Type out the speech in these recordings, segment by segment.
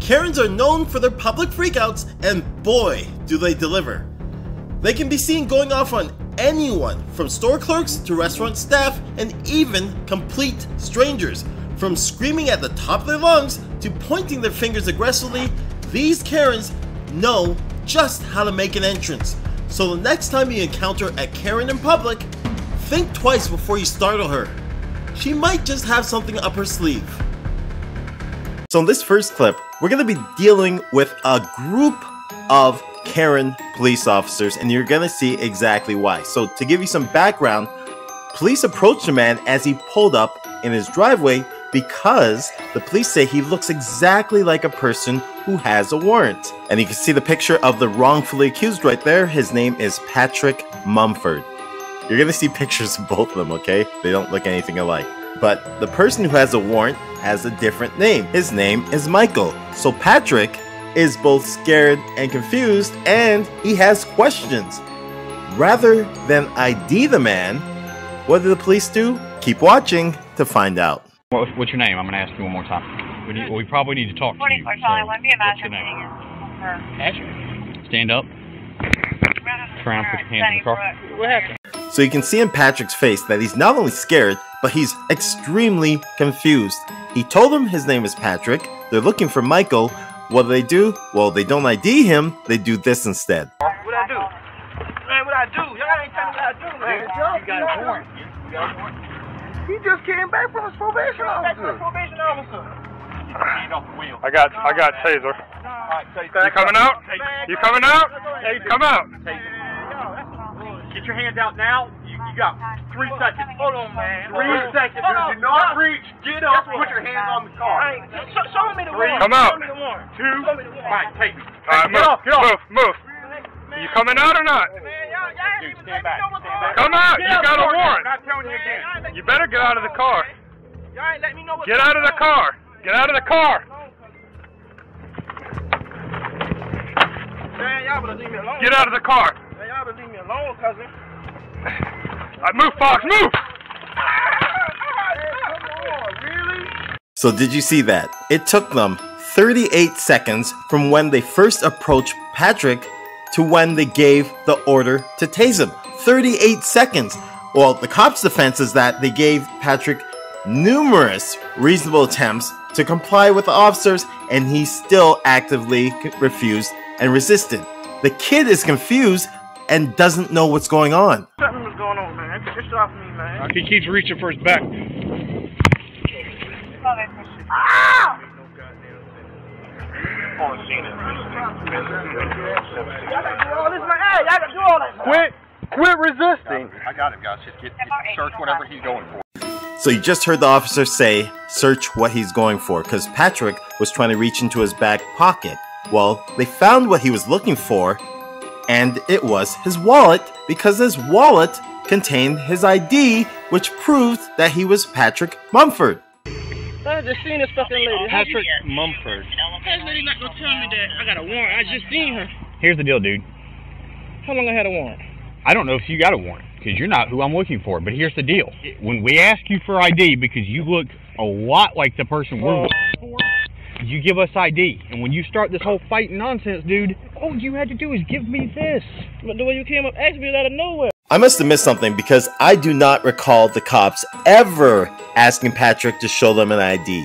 Karens are known for their public freakouts, and boy, do they deliver. They can be seen going off on anyone, from store clerks to restaurant staff, and even complete strangers. From screaming at the top of their lungs to pointing their fingers aggressively, these Karens know just how to make an entrance. So the next time you encounter a Karen in public, think twice before you startle her. She might just have something up her sleeve. So in this first clip, we're going to be dealing with a group of Karen police officers, and you're going to see exactly why. So to give you some background, police approached the man as he pulled up in his driveway because the police say he looks exactly like a person who has a warrant. And you can see the picture of the wrongfully accused right there. His name is Patrick Mumford. You're going to see pictures of both of them, okay? They don't look anything alike. But the person who has a warrant has a different name. His name is Michael. So Patrick is both scared and confused, and he has questions. Rather than ID the man, what did the police do? Keep watching to find out. What's your name? I'm going to ask you one more time. We probably need to talk to you. So, what's your name? Patrick. Stand up. Turn around, put your hands in the car. What happened? So you can see in Patrick's face that he's not only scared, but he's extremely confused. He told them his name is Patrick. They're looking for Michael. What do? Well, they don't ID him. They do this instead. What I do? Man, what I do? Y'all ain't telling me what I do, man. You got a warrant. You got a warrant? He just came back from his probation officer. I got taser. You coming out? You coming out? Hey, come out. Get your hands out now. You got 3 seconds. Hold on, man. 3 seconds. Do not reach. Get up. Put your hands on the car. Show me the warrant. Come out. 2. All Right, take it. right, move. You coming out or not? Dude, stand back. Come out. You got a warrant. I'm not telling you again. You better get out of the car. Y'all ain't let me know what's Get out of the car. Get out of the car. Man, y'all better leave me alone. Get out of the car. Man, y'all better leave me alone, cousin. Move, Fox, move. So did you see that? It took them 38 seconds from when they first approached Patrick to when they gave the order to tase him. 38 seconds. Well, the cops' defense is that they gave Patrick numerous reasonable attempts to comply with the officers, and he still actively refused and resisted. The kid is confused and doesn't know what's going on. Something was going on, man. Get this off me, man. He keeps reaching for his back. Ah! Quit resisting. I got him, guys. Just search whatever he's going for. So you just heard the officer say, search what he's going for, because Patrick was trying to reach into his back pocket. Well, they found what he was looking for, and it was his wallet, because his wallet contained his ID, which proved that he was Patrick Mumford. I just seen this fucking lady. Patrick Mumford. This lady not gonna tell me that I got a warrant. I just seen her. Here's the deal, dude. How long I had a warrant? I don't know if you got a warrant, because you're not who I'm looking for. But here's the deal. When we ask you for ID, because you look a lot like the person we're looking for, you give us ID. And when you start this whole fighting nonsense, dude, all you had to do is give me this. But the way you came up asked me out of nowhere. I must have missed something, because I do not recall the cops ever asking Patrick to show them an ID.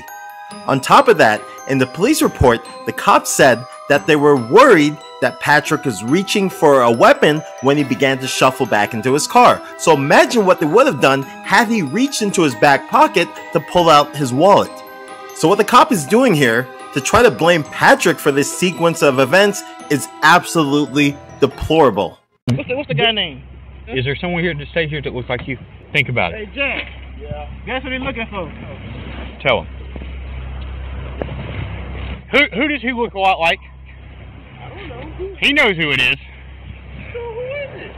On top of that, in the police report, the cops said that they were worried that Patrick was reaching for a weapon when he began to shuffle back into his car. So imagine what they would have done had he reached into his back pocket to pull out his wallet. So what the cop is doing here to try to blame Patrick for this sequence of events is absolutely deplorable. What's the guy name? Is there someone here to stay here that looks like you? Think about it. Hey, Jack. Yeah. That's what he's looking for. Tell him. Who does he look a lot like? I don't know. He knows who it is. So who is it?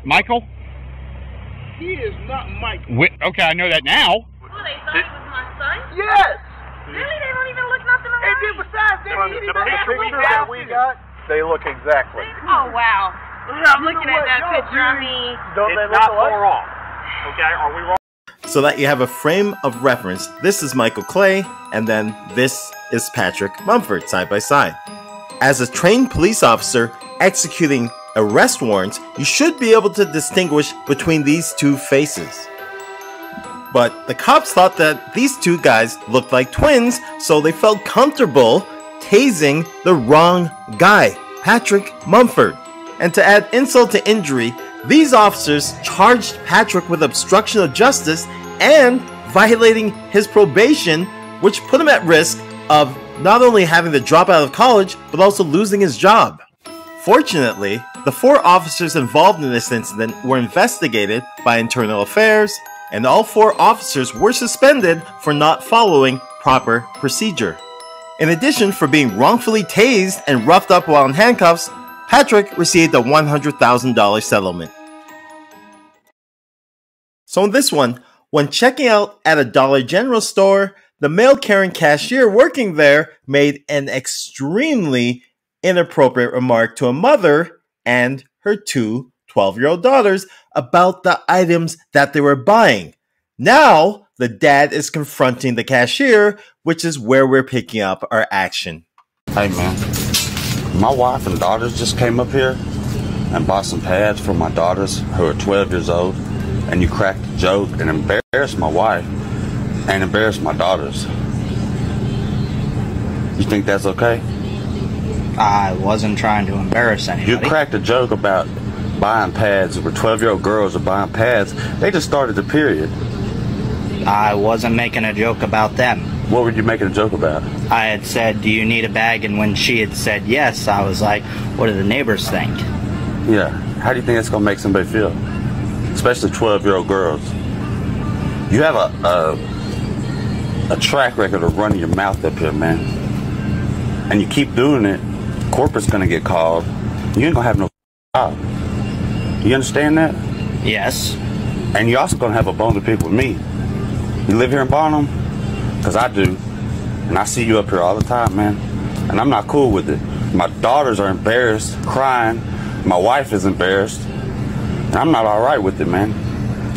Michael? He is not Michael. Okay, I know that now. Oh, they thought it was my son? Yes. Really? They don't even look nothing alike? And then besides, they didn't even have picture that we got, they look exactly. Oh, wow. I'm looking at that picture. I mean... Don't they look alike? Far off. Okay, are we wrong? So that you have a frame of reference, this is Michael Clay, and then this is Patrick Mumford, side by side. As a trained police officer executing arrest warrants, you should be able to distinguish between these two faces. But the cops thought that these two guys looked like twins, so they felt comfortable tasing the wrong guy, Patrick Mumford. And to add insult to injury, these officers charged Patrick with obstruction of justice and violating his probation, which put him at risk of not only having to drop out of college, but also losing his job. Fortunately, the 4 officers involved in this incident were investigated by Internal Affairs, and all 4 officers were suspended for not following proper procedure. In addition, for being wrongfully tased and roughed up while in handcuffs, Patrick received a $100,000 settlement. So in this one, when checking out at a Dollar General store, the mail-carrying cashier working there made an extremely inappropriate remark to a mother and her 2 12-year-old daughters about the items that they were buying. Now, the dad is confronting the cashier, which is where we're picking up our action. Hey man, my wife and daughters just came up here and bought some pads for my daughters who are 12 years old, and you cracked a joke and embarrassed my wife and embarrassed my daughters. You think that's okay? I wasn't trying to embarrass anybody. You cracked a joke about buying pads, where 12-year-old girls are buying pads. They just started the period. I wasn't making a joke about them. What were you making a joke about? I had said, do you need a bag? And when she had said yes, I was like, what do the neighbors think? Yeah. How do you think that's going to make somebody feel? Especially 12-year-old girls. You have a track record of running your mouth up here, man. And you keep doing it, corporate's going to get called. You ain't going to have no job. You understand that? Yes. And you're also going to have a bone to pick with me. You live here in Barnum? Because I do. And I see you up here all the time, man. And I'm not cool with it. My daughters are embarrassed, crying. My wife is embarrassed. And I'm not all right with it, man.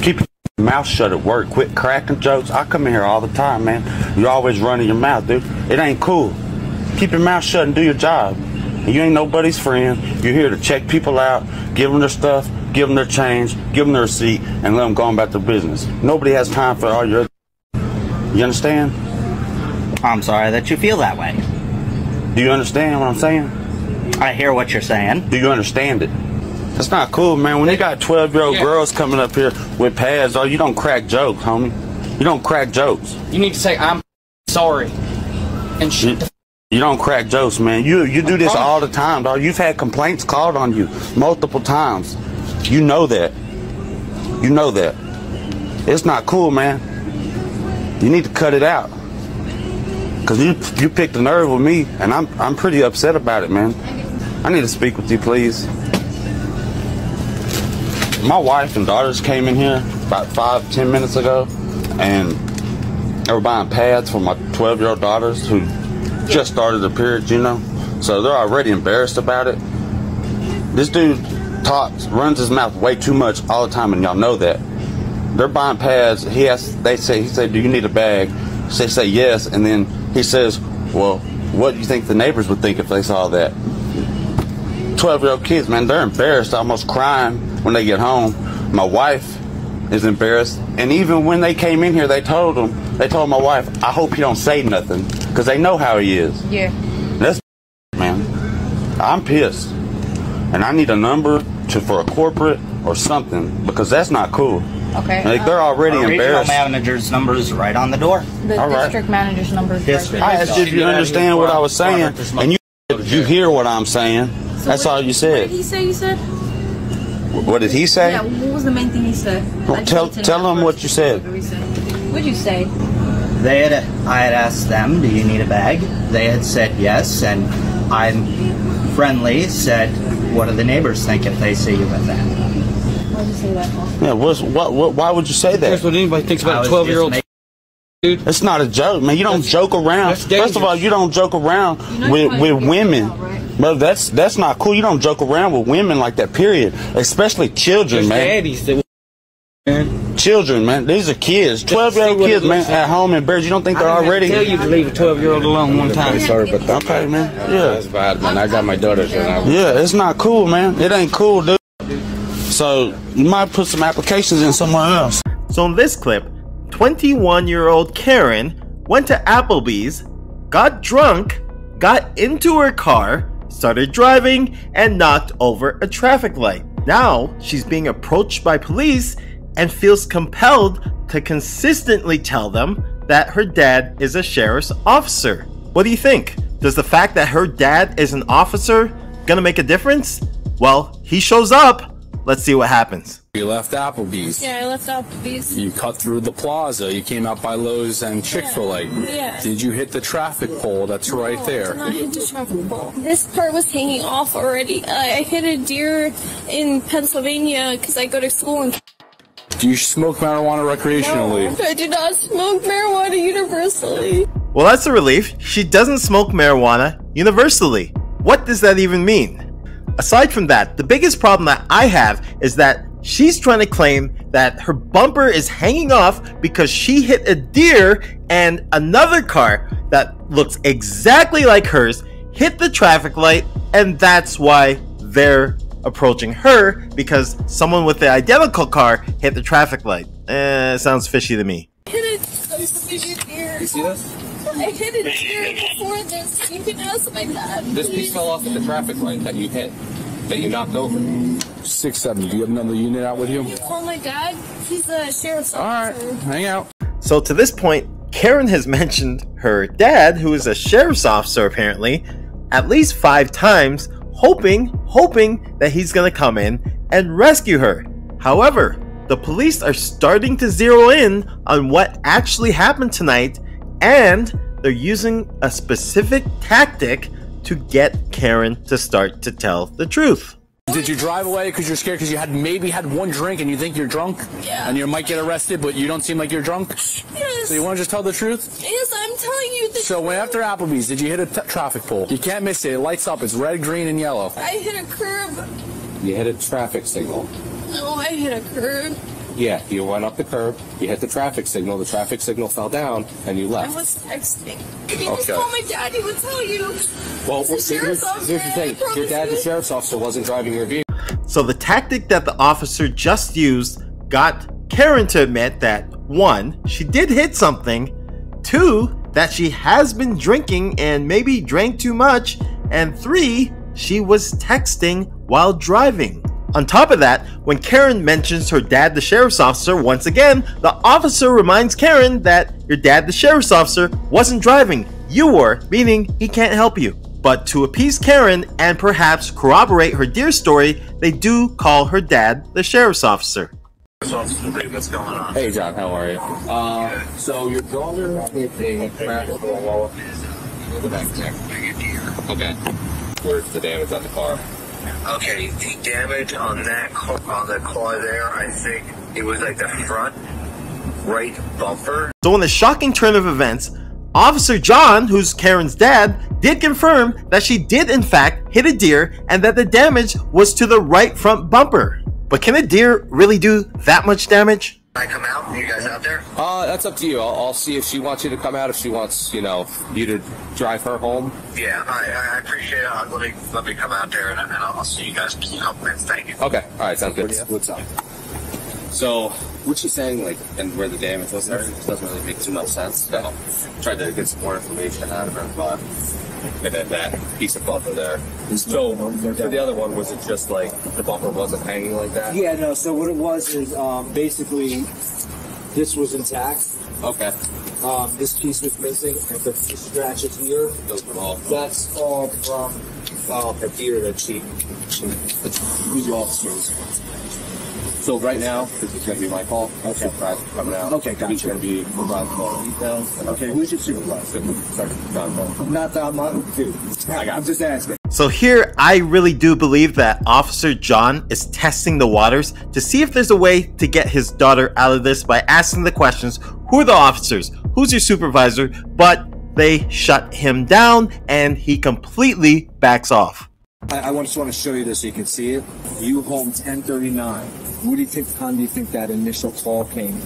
Keep your mouth shut at work. Quit cracking jokes. I come in here all the time, man. You're always running your mouth, dude. It ain't cool. Keep your mouth shut and do your job. And you ain't nobody's friend. You're here to check people out, give them their stuff, give them their change, give them their receipt, and let them go on about their business. Nobody has time for all your... You understand? I'm sorry that you feel that way. Do you understand what I'm saying? I hear what you're saying. Do you understand it? That's not cool, man. When you got 12-year-old girls coming up here with pads, you don't crack jokes, homie. You don't crack jokes. You need to say, I'm sorry. And shit. You don't crack jokes, man. You do this all the time, dog. You've had complaints called on you multiple times. You know that. You know that. It's not cool, man. You need to cut it out. Cause you picked a nerve with me, and I'm pretty upset about it, man. I need to speak with you, please. My wife and daughters came in here about 5-10 minutes ago, and they were buying pads for my 12-year-old daughters who just started the period, you know. So they're already embarrassed about it. This dude runs his mouth way too much all the time, and y'all know that. They're buying pads. He said, do you need a bag? They say yes, and then he says, well, what do you think the neighbors would think if they saw that? 12-year-old kids, man, they're embarrassed, almost crying when they get home. My wife is embarrassed, and even when they came in here, they told my wife, I hope you don't say nothing, because they know how he is. Yeah. That's man. I'm pissed, and I need a number for a corporate or something, because that's not cool. Okay. Like, they're already embarrassed. Regional manager's number is right on the door. The district manager's number is right. I asked you if you understand what I was saying, and you hear what I'm saying. So that's all you said. What did he say, you said? What did he say? Yeah, what was the main thing he said? Well, tell him what you said. What'd you say? I had asked them, do you need a bag? They had said yes, and I'm friendly, said, what do the neighbors think if they see you with that? Why'd you say that? Yeah, why would you say that? That's what anybody thinks about a 12-year-old dude. It's not a joke, man. You don't joke around. First of all, you don't joke around with women. Bro, that's not cool. You don't joke around with women like that, period. Especially children, man. children, man. These are kids. 12-year-old kids, man, at home in bed. You don't think they're already? I tell you to leave a 12-year-old alone one time. Sorry, but okay, man. Yeah, that's bad, man. I got my daughters now. Yeah, it's not cool, man. It ain't cool, dude. So you might put some applications in somewhere else. So in this clip, 21-year-old Karen went to Applebee's, got drunk, got into her car, started driving, and knocked over a traffic light. Now she's being approached by police and feels compelled to consistently tell them that her dad is a sheriff's officer. What do you think? Does the fact that her dad is an officer gonna make a difference? Well, he shows up. Let's see what happens. You left Applebee's. Yeah, I left Applebee's. You cut through the plaza. You came out by Lowe's and Chick-fil-A. Yeah. Did you hit the traffic pole that's right there? No, I hit the traffic pole. This part was hanging off already. I hit a deer in Pennsylvania because I go to school in... Do you smoke marijuana recreationally? No, I do not smoke marijuana universally. Well, that's a relief. She doesn't smoke marijuana universally. What does that even mean? Aside from that, the biggest problem that I have is that she's trying to claim that her bumper is hanging off because she hit a deer and another car that looks exactly like hers hit the traffic light, and that's why they're approaching her, because someone with the identical car hit the traffic light. Sounds fishy to me. I hit a deer. You see this? I hit a deer before this. You can ask my dad. This piece fell off at the traffic light that you hit, that you knocked over. 670. Do you have another unit out with you? Can you call my dad? He's a sheriff's officer. All right, hang out. So to this point, Karen has mentioned her dad, who is a sheriff's officer apparently, at least 5 times, hoping that he's gonna come in and rescue her. However, the police are starting to zero in on what actually happened tonight, and they're using a specific tactic to get Karen to start to tell the truth. Did you drive away because you're scared because you had maybe had one drink and you think you're drunk? Yeah. And you might get arrested, but you don't seem like you're drunk? Yes. So you want to just tell the truth? Yes, I'm telling you the So when after Applebee's, did you hit a traffic pole? You can't miss it. It lights up. It's red, green, and yellow. I hit a curb. You hit a traffic signal. No, I hit a curb. Yeah, you went up the curb, you hit the traffic signal fell down, and you I left. was texting. If you Okay. just call my dad, he would tell you. Well, He's a here's sheriff's officer, the thing. I Your dad, the promise you. sheriff's officer, wasn't driving your vehicle. So the tactic that the officer just used got Karen to admit that 1, she did hit something, 2, that she has been drinking and maybe drank too much, and 3, she was texting while driving. On top of that, when Karen mentions her dad, the sheriff's officer, once again, the officer reminds Karen that your dad, the sheriff's officer, wasn't driving. You were, meaning he can't help you. But to appease Karen and perhaps corroborate her deer story, they do call her dad the sheriff's officer. What's going on? Hey, John, how are you? So your daughter hit a traffic wall. Okay. Where's the damage on the car? Okay, the damage on that car there, I think it was like the front right bumper. So in the shocking turn of events, Officer John, who's Karen's dad, did confirm that she did in fact hit a deer and that the damage was to the right front bumper. But can a deer really do that much damage? Can I come out? Are you guys out there? That's up to you. I'll see if she wants you to come out, if she wants, you to drive her home. Yeah, I appreciate it. Let me come out there and I'll see you guys in a couple minutes. Thank you. Okay. All right, sounds good. What's up? So, what she's saying, and where the damage was and everything, doesn't really make too much sense. So, tried to get some more information out of her, but and then that piece of bumper there. So, for the other one, was it just like the bumper wasn't hanging like that? Yeah, no. So what it was is basically this was intact. Okay. This piece was missing. The scratches here. Those were all. That's all from a deer that she lost. So right now, this is going to be my call. Okay. Coming out. Okay, gotcha. He's going to be providing all the details. Okay, who's your supervisor? Not that one, dude. I'm just asking. So here, I really do believe that Officer John is testing the waters to see if there's a way to get his daughter out of this by asking the questions, who are the officers? Who's your supervisor? But they shut him down and he completely backs off. I just want to show you this so you can see it. You home 1039. What do you think? How do you think that initial call came?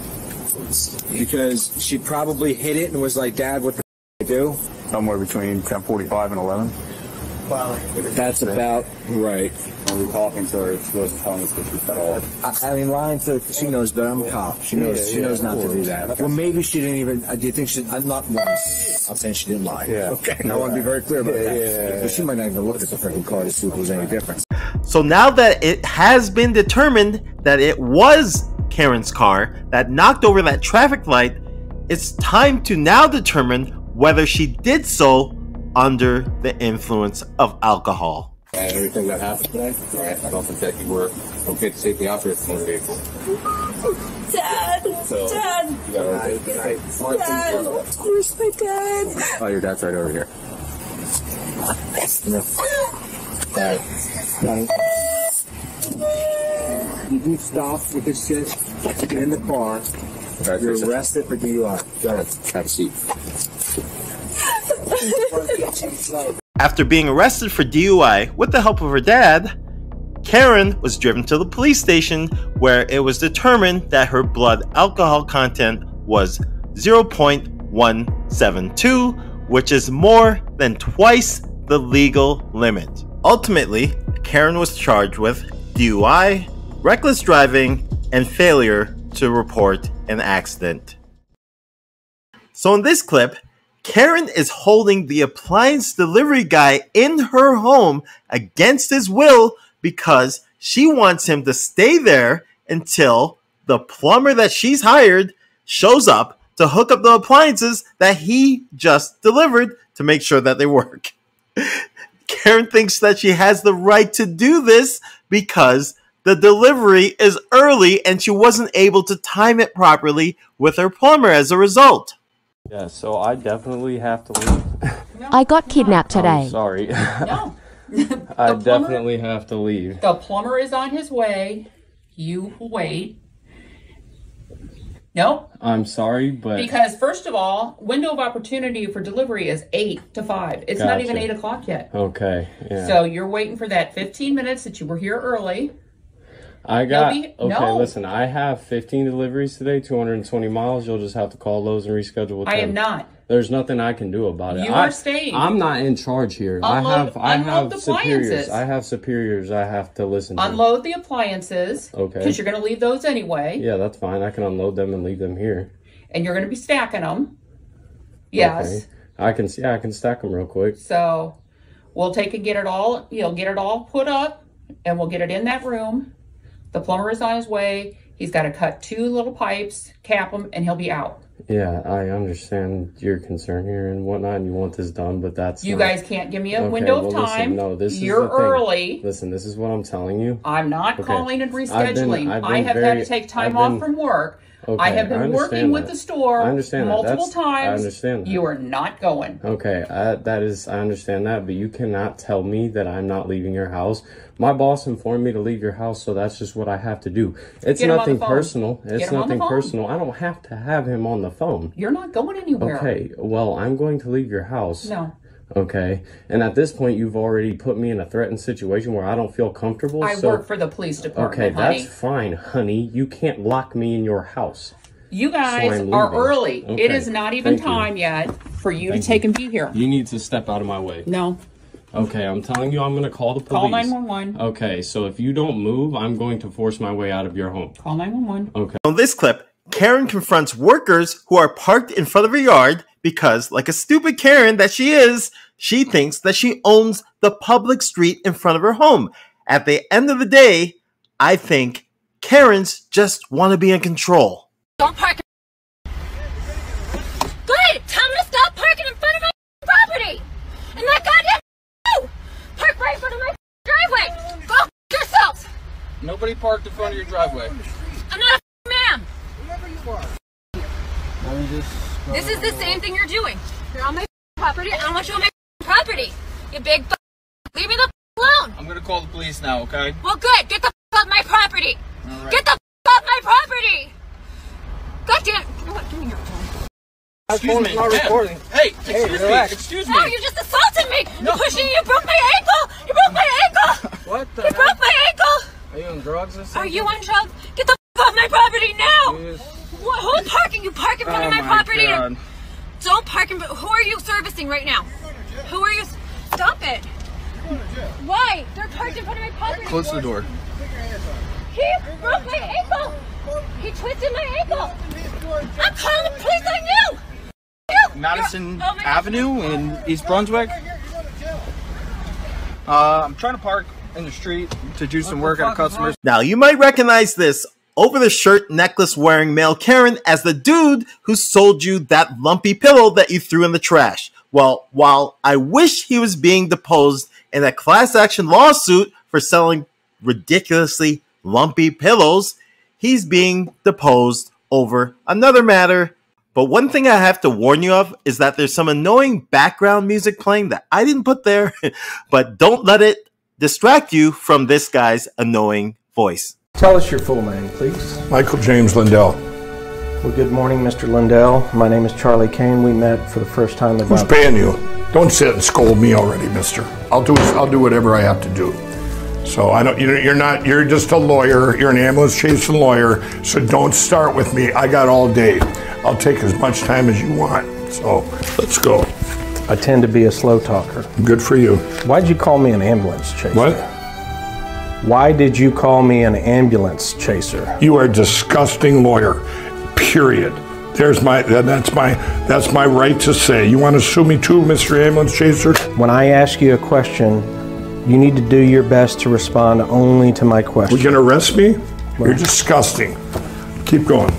Because she probably hit it and was like, "Dad, what the f do?" Somewhere between 10:45 and 11. Wow. That's about right. When we're talking to her, she wasn't telling us the truth at all. I mean, lying to she knows better. I'm a cop. She knows. She knows not to do that. Well, maybe she didn't even. Do you think she? I'm not. I'm saying she didn't lie. Yeah. Okay. I want to be very clear about that. But she might not even look at the freaking car to see if there was any difference. So now that it has been determined that it was Karen's car that knocked over that traffic light, it's time to now determine whether she did so under the influence of alcohol. And everything that happened today, I don't think that you were okay to safely operate the motor vehicle. Dad! So, Dad! You got it. Dad! Where's my dad? Oh, your dad's right over here. Alright. You do stop with this shit. Get in the car. You're arrested for DUI. Go ahead. Have a seat. After being arrested for DUI with the help of her dad, Karen was driven to the police station where it was determined that her blood alcohol content was 0.172, which is more than twice the legal limit. Ultimately, Karen was charged with DUI, reckless driving, and failure to report an accident. So in this clip, Karen is holding the appliance delivery guy in her home against his will because she wants him to stay there until the plumber that she's hired shows up to hook up the appliances that he just delivered to make sure that they work. Karen thinks that she has the right to do this because the delivery is early and she wasn't able to time it properly with her plumber as a result. Yeah, so I definitely have to leave. I got kidnapped today. I'm sorry. No. I definitely have to leave. The plumber is on his way. You wait. No. I'm sorry, but... Because, first of all, window of opportunity for delivery is 8 to 5. It's not even 8 o'clock yet. Okay, yeah. So you're waiting for that 15 minutes that you were here early. I got... Listen, I have 15 deliveries today, 220 miles. You'll just have to call those and reschedule with them. I am not. There's nothing I can do about it. You are staying. I'm not in charge here. Unload I have the superiors. appliances. I have superiors I have to listen to. Unload the appliances. Okay. Because you're going to leave those anyway. Yeah, that's fine. I can unload them and leave them here. And you're going to be stacking them. Yes. Okay. I can stack them real quick. So we'll take and get it all, get it all put up and we'll get it in that room. The plumber is on his way. He's got to cut 2 little pipes, cap them, and he'll be out. Yeah, I understand your concern here and whatnot, and you want this done, but that's You guys can't give me a window of time. Listen, no, this You're is the thing. early. Listen, this is what I'm telling you. I'm not calling and rescheduling. I've I have had to take time off from work. Okay, I have been working with the store multiple times. I understand that. You are not going. Okay, I understand that, but you cannot tell me that I'm not leaving your house. My boss informed me to leave your house, so that's just what I have to do. It's nothing personal. It's nothing personal. I don't have to have him on the phone. You're not going anywhere. Okay, well, I'm going to leave your house. No. Okay, and at this point, you've already put me in a threatened situation where I don't feel comfortable. I work for the police department, okay, honey. that's fine, honey. You can't lock me in your house. You guys are early. Okay. It is not even time yet for you to take and be here. You need to step out of my way. No. Okay, I'm telling you, I'm going to call the police. Call 911. Okay, so if you don't move, I'm going to force my way out of your home. Call 911. Okay. On this clip, Karen confronts workers who are parked in front of her yard because, like a stupid Karen that she is, she thinks that she owns the public street in front of her home. At the end of the day, I think Karens just want to be in control. Don't park. Good! Tell them to stop parking in front of my property! And that goddamn you! Park right in front of my driveway! Go yourselves! Nobody parked in front of your driveway. I'm not a man! Whoever you are. This is the same thing you're doing. You're on my property. I don't want you on my property. You big leave me the alone! I'm gonna call the police now, okay? Well, good! Get the off my property! All right. Get the off my property! God damn it. You know what? Give me your phone. Excuse me. Recording. Hey, excuse me. Excuse me. No, you just assaulted me. No. You pushed me. You broke my ankle. You broke my ankle. What the You broke my ankle. Are you on drugs or something? Are you on drugs? Why? They're parked in front of my property. Close the door. He broke my ankle. He twisted my ankle. I'm calling the police on you. Madison Avenue in East Brunswick. I'm trying to park in the street to do some work at a customer's. Now, you might recognize this over-the-shirt necklace-wearing male Karen as the dude who sold you that lumpy pillow that you threw in the trash. Well, while I wish he was being deposed in a class-action lawsuit for selling ridiculously lumpy pillows, he's being deposed over another matter. But one thing I have to warn you of is that there's some annoying background music playing that I didn't put there, but don't let it distract you from this guy's annoying voice. Tell us your full name, please. Michael James Lindell. Well, good morning, Mr. Lindell. My name is Charlie Kane. We met for the first time about... Who's paying you? Don't sit and scold me already, mister. I'll do whatever I have to do. So I don't, you're just a lawyer. You're an ambulance chasing lawyer. So don't start with me. I got all day. I'll take as much time as you want. So let's go. I tend to be a slow talker. Good for you. Why'd you call me an ambulance chaser? What? Why did you call me an ambulance chaser? You are a disgusting lawyer. Period. That's my right to say. You want to sue me too, Mr. Ambulance Chaser? When I ask you a question, you need to do your best to respond only to my question. We're going to arrest me? You're disgusting. Keep going.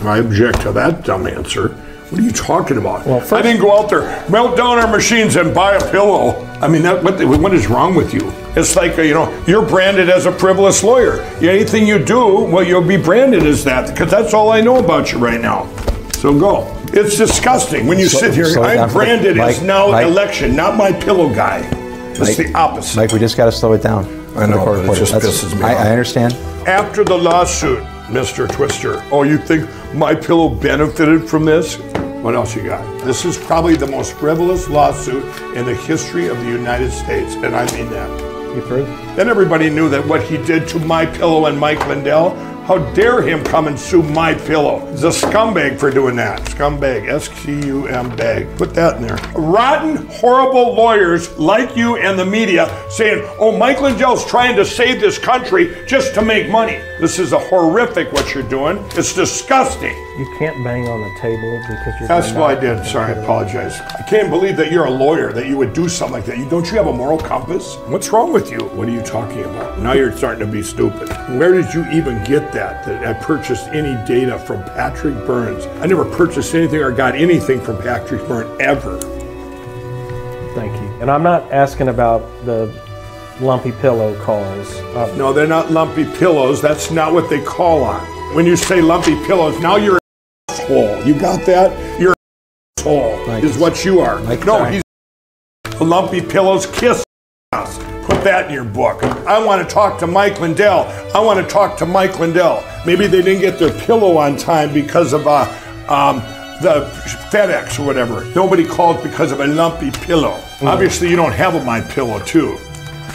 I object to that dumb answer. What are you talking about? Well, I didn't go out there, melt down our machines and buy a pillow. I mean, what is wrong with you? It's like, you're branded as a frivolous lawyer. Anything you do, well, you'll be branded as that, because that's all I know about you right now. So go. It's disgusting when you sit here. I'm branded as now election, not my pillow guy. It's the opposite. Mike, we just got to slow it down. I know, but it just pisses me off. I understand. After the lawsuit, Mr. Twister, oh, you think my pillow benefited from this? What else you got? This is probably the most frivolous lawsuit in the history of the United States, and I mean that. You approve? Then everybody knew that what he did to My Pillow and Mike Lindell, how dare him come and sue My Pillow? He's a scumbag for doing that. Scumbag, S-Q-M bag. Put that in there. Rotten, horrible lawyers like you and the media saying, oh, Mike Lindell's trying to save this country just to make money. This is a horrific what you're doing. It's disgusting. You can't bang on the table because you're... That's what I did. Sorry, I apologize. I can't believe that you're a lawyer, that you would do something like that. Don't you have a moral compass? What's wrong with you? What are you talking about? Now you're starting to be stupid. Where did you even get that I purchased any data from Patrick Burns? I never purchased anything or got anything from Patrick Burns, ever. Thank you. And I'm not asking about the lumpy pillow calls. No, they're not lumpy pillows. That's not what they call on. When you say lumpy pillows, now you're an asshole. You got that? You're an asshole, is what you are. No, he's lumpy pillows kiss us. Put that in your book. I want to talk to Mike Lindell. I want to talk to Mike Lindell. Maybe they didn't get their pillow on time because of the FedEx or whatever. Nobody calls because of a lumpy pillow. Obviously, you don't have a My Pillow too.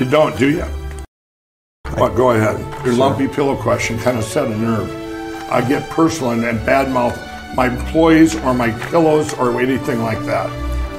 You don't, do you? Well, go ahead. Your lumpy pillow question kind of set a nerve. I get personal and badmouth my employees or my pillows or anything like that.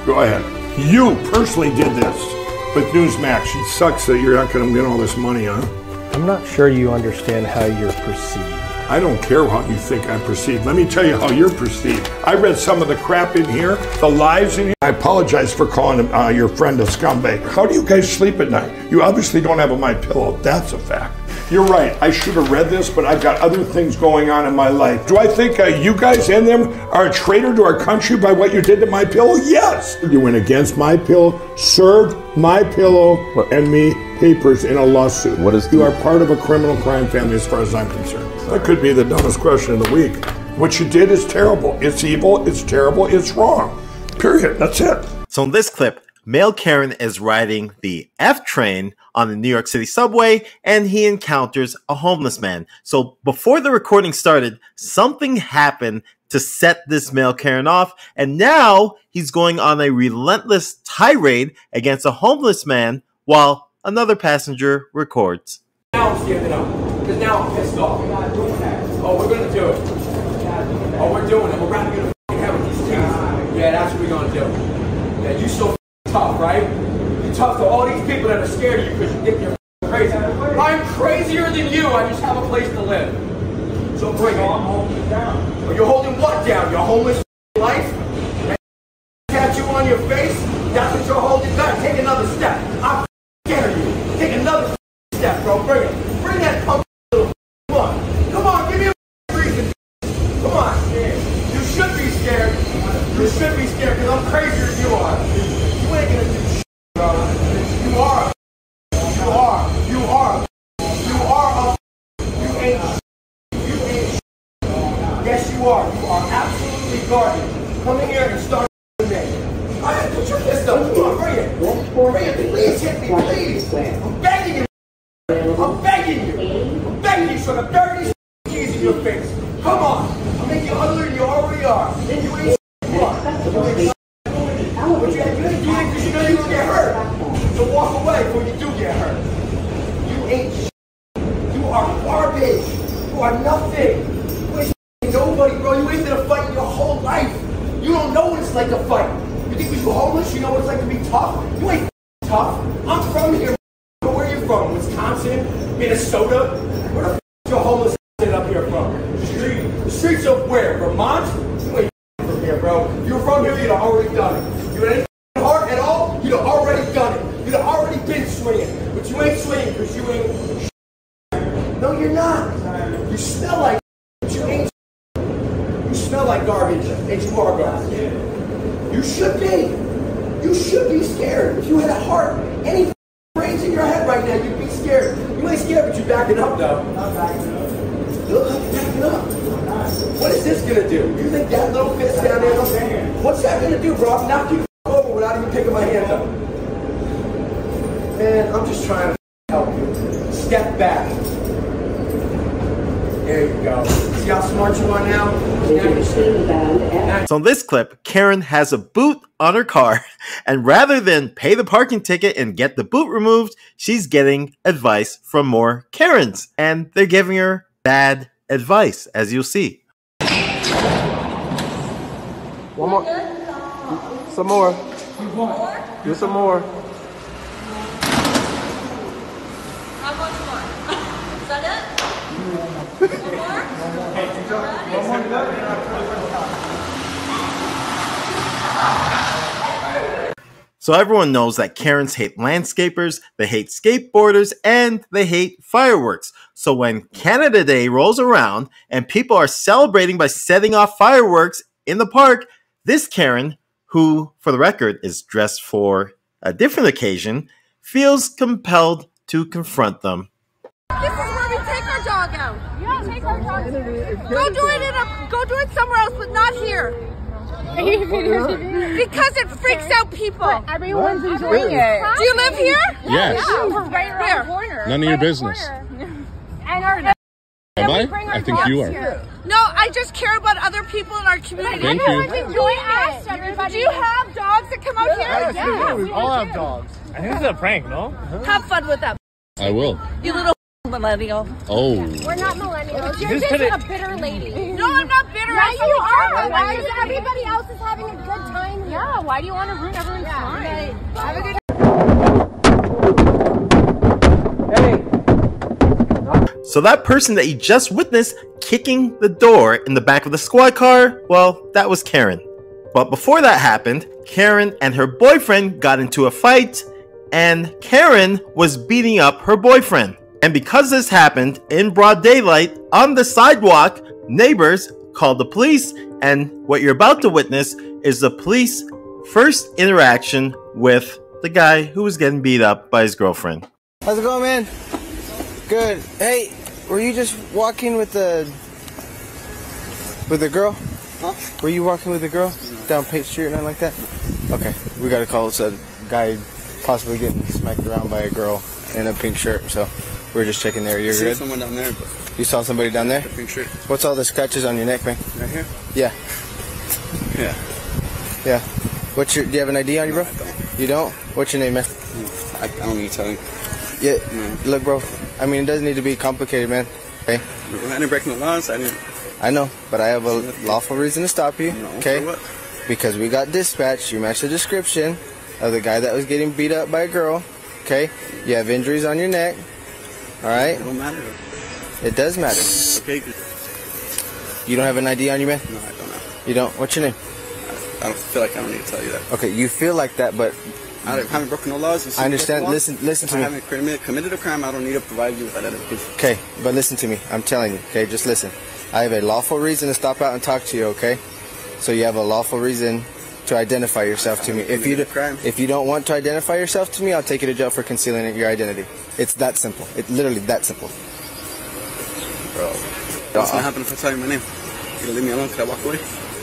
Go ahead. You personally did this with Newsmax. It sucks that you're not going to get all this money, huh? I'm not sure you understand how you're perceived. I don't care how you think I'm perceived. Let me tell you how you're perceived. I read some of the crap in here, the lies in here. I apologize for calling your friend a scumbag. How do you guys sleep at night? You obviously don't have a My Pillow. That's a fact. You're right. I should have read this, but I've got other things going on in my life. Do I think you guys and them are a traitor to our country by what you did to My Pillow? Yes. You went against My Pillow, served My Pillow and me papers in a lawsuit. You are part of a criminal crime family as far as I'm concerned. That could be the dumbest question of the week. What you did is terrible. It's evil, it's terrible, it's wrong. Period. That's it. So in this clip, male Karen is riding the F train on the New York City subway and he encounters a homeless man. So before the recording started, something happened to set this male Karen off, and now he's going on a relentless tirade against a homeless man while another passenger records. Now I'm standing up, because now I'm pissed off. We're not doing that. Oh, we're going to do it. Oh, we're doing it. We're about to get a have with these teams. Yeah, that's what we're going to do. Yeah, you so tough, right? You talk to all these people that are scared of you because you think you're crazy. I'm crazier than you. I just have a place to live. So bring it. I'm holding it down. Well, you're holding what down? Your homeless life? And tattoo on your face? That's what you're holding back. Take another step. I'm scared of you. Take another step, bro. Bring it. Bring that punk little. Come on. Come on. Give me a reason. Come on. You should be scared. You should be scared because I'm crazier than you are. You ain't gonna do shit, bro. You are. You are. You are. You are. You ain't. You ain't. Yes, you are. You are absolutely garbage. Come in here and start with me. All right, put your fist up. Come on, bring it. Bring it. Please hit me, please. I'm begging you. I'm begging you. I'm begging you for the dirty keys in your face. Come on. I'll make you uglier than you already are. And you ain't what? But you ain't doing it because you know you're going to get hurt. So walk away before you do get hurt. You ain't shit. You are garbage. You are nothing. You ain't nobody, bro. You ain't been a fight your whole life. You don't know what it's like to fight. You think you're homeless? You know what it's like to be tough? You ain't tough. I'm from here. But where are you from? Wisconsin? Minnesota? Where the f is your homeless up here from? The streets of where? Vermont? You ain't from here, bro. If you were from here, you'd have already done it. You had any heart at all? You'd have already done it. You'd have already been swinging. But you ain't swinging because you ain't. No, you're not. You smell like. But you ain't. You smell like garbage. And you are garbage. You should be. You should be scared. If you had a heart, any brains in your head right now, you'd be scared. You ain't scared, but you're backing up, though. You look like you're backing up. What is this gonna do? You think that little fist down there? What's that gonna do, bro? I'm knocking you over without even picking my hand up. Man, I'm just trying to help you. Step back. There you go. See how smart you are now? So in this clip, Karen has a boot on her car, and rather than pay the parking ticket and get the boot removed, she's getting advice from more Karens, and they're giving her bad advice, as you'll see. One more. Some more. Do some more. How much more? Is that it? One more? So everyone knows that Karens hate landscapers, they hate skateboarders, and they hate fireworks. So when Canada Day rolls around and people are celebrating by setting off fireworks in the park, this Karen, who, for the record, is dressed for a different occasion, feels compelled to confront them. This is where we take our dog out. Yeah, take our dog. Go do it somewhere else, but not here. Because it freaks out people. But everyone's enjoying it. Do you live here? Yes. Yeah, we're right around the corner. None of your business. And our Am I? I think you are. No, I just care about other people in our community. Thank Everyone's you. enjoying it. Everybody. Do you have dogs that come out here? Yeah, we all have dogs. I think this is a prank, no? Have fun with them. I will. You little millennial. Oh. We're not millennials. You're You're just just a bitter lady. No, I'm not bitter. Yeah, you are. Why is everybody else is having a good time? Yeah, why do you want to ruin everyone's time? Right. Have a good So that person that you just witnessed kicking the door in the back of the squad car, well, that was Karen. But before that happened, Karen and her boyfriend got into a fight, and Karen was beating up her boyfriend. And because this happened in broad daylight on the sidewalk, neighbors called the police, and what you're about to witness is the police first interaction with the guy who was getting beat up by his girlfriend. How's it going, man? Good. Hey, were you just walking with the girl? Huh? Were you walking with the girl down Page Street or nothing like that? Okay, we gotta call this a guy possibly getting smacked around by a girl in a pink shirt. So we're just checking there. You're good? Someone down there. But you saw somebody down there? pink shirt. What's all the scratches on your neck, man? Right here? Yeah. Yeah. Yeah. Do you have an ID on you, bro? No, I don't. You don't? What's your name, man? I don't need to tell you. Yeah. Look, bro. I mean, it doesn't need to be complicated, man. Okay? I didn't break no laws. I know, but I have a lawful reason to stop you. No, okay? for what? Because we got dispatched. You match the description. of the guy that was getting beat up by a girl. Okay? You have injuries on your neck. Alright? It don't matter. It does matter. Okay. You don't have an ID on you, man? No, I don't know. You don't? What's your name? I don't feel like I don't need to tell you that. Okay, you feel like that, but I haven't broken no laws. I understand. Listen to me. If I haven't committed a crime, I don't need to provide you with that proof. Okay, but listen to me. I'm telling you. Okay, just listen. I have a lawful reason to stop out and talk to you. Okay, so you have a lawful reason to identify yourself to me. If you don't want to identify yourself to me, I'll take you to jail for concealing your identity. It's that simple. It's literally that simple. Bro, what's gonna happen if I tell you my name? You gonna leave me alone? Can I walk away?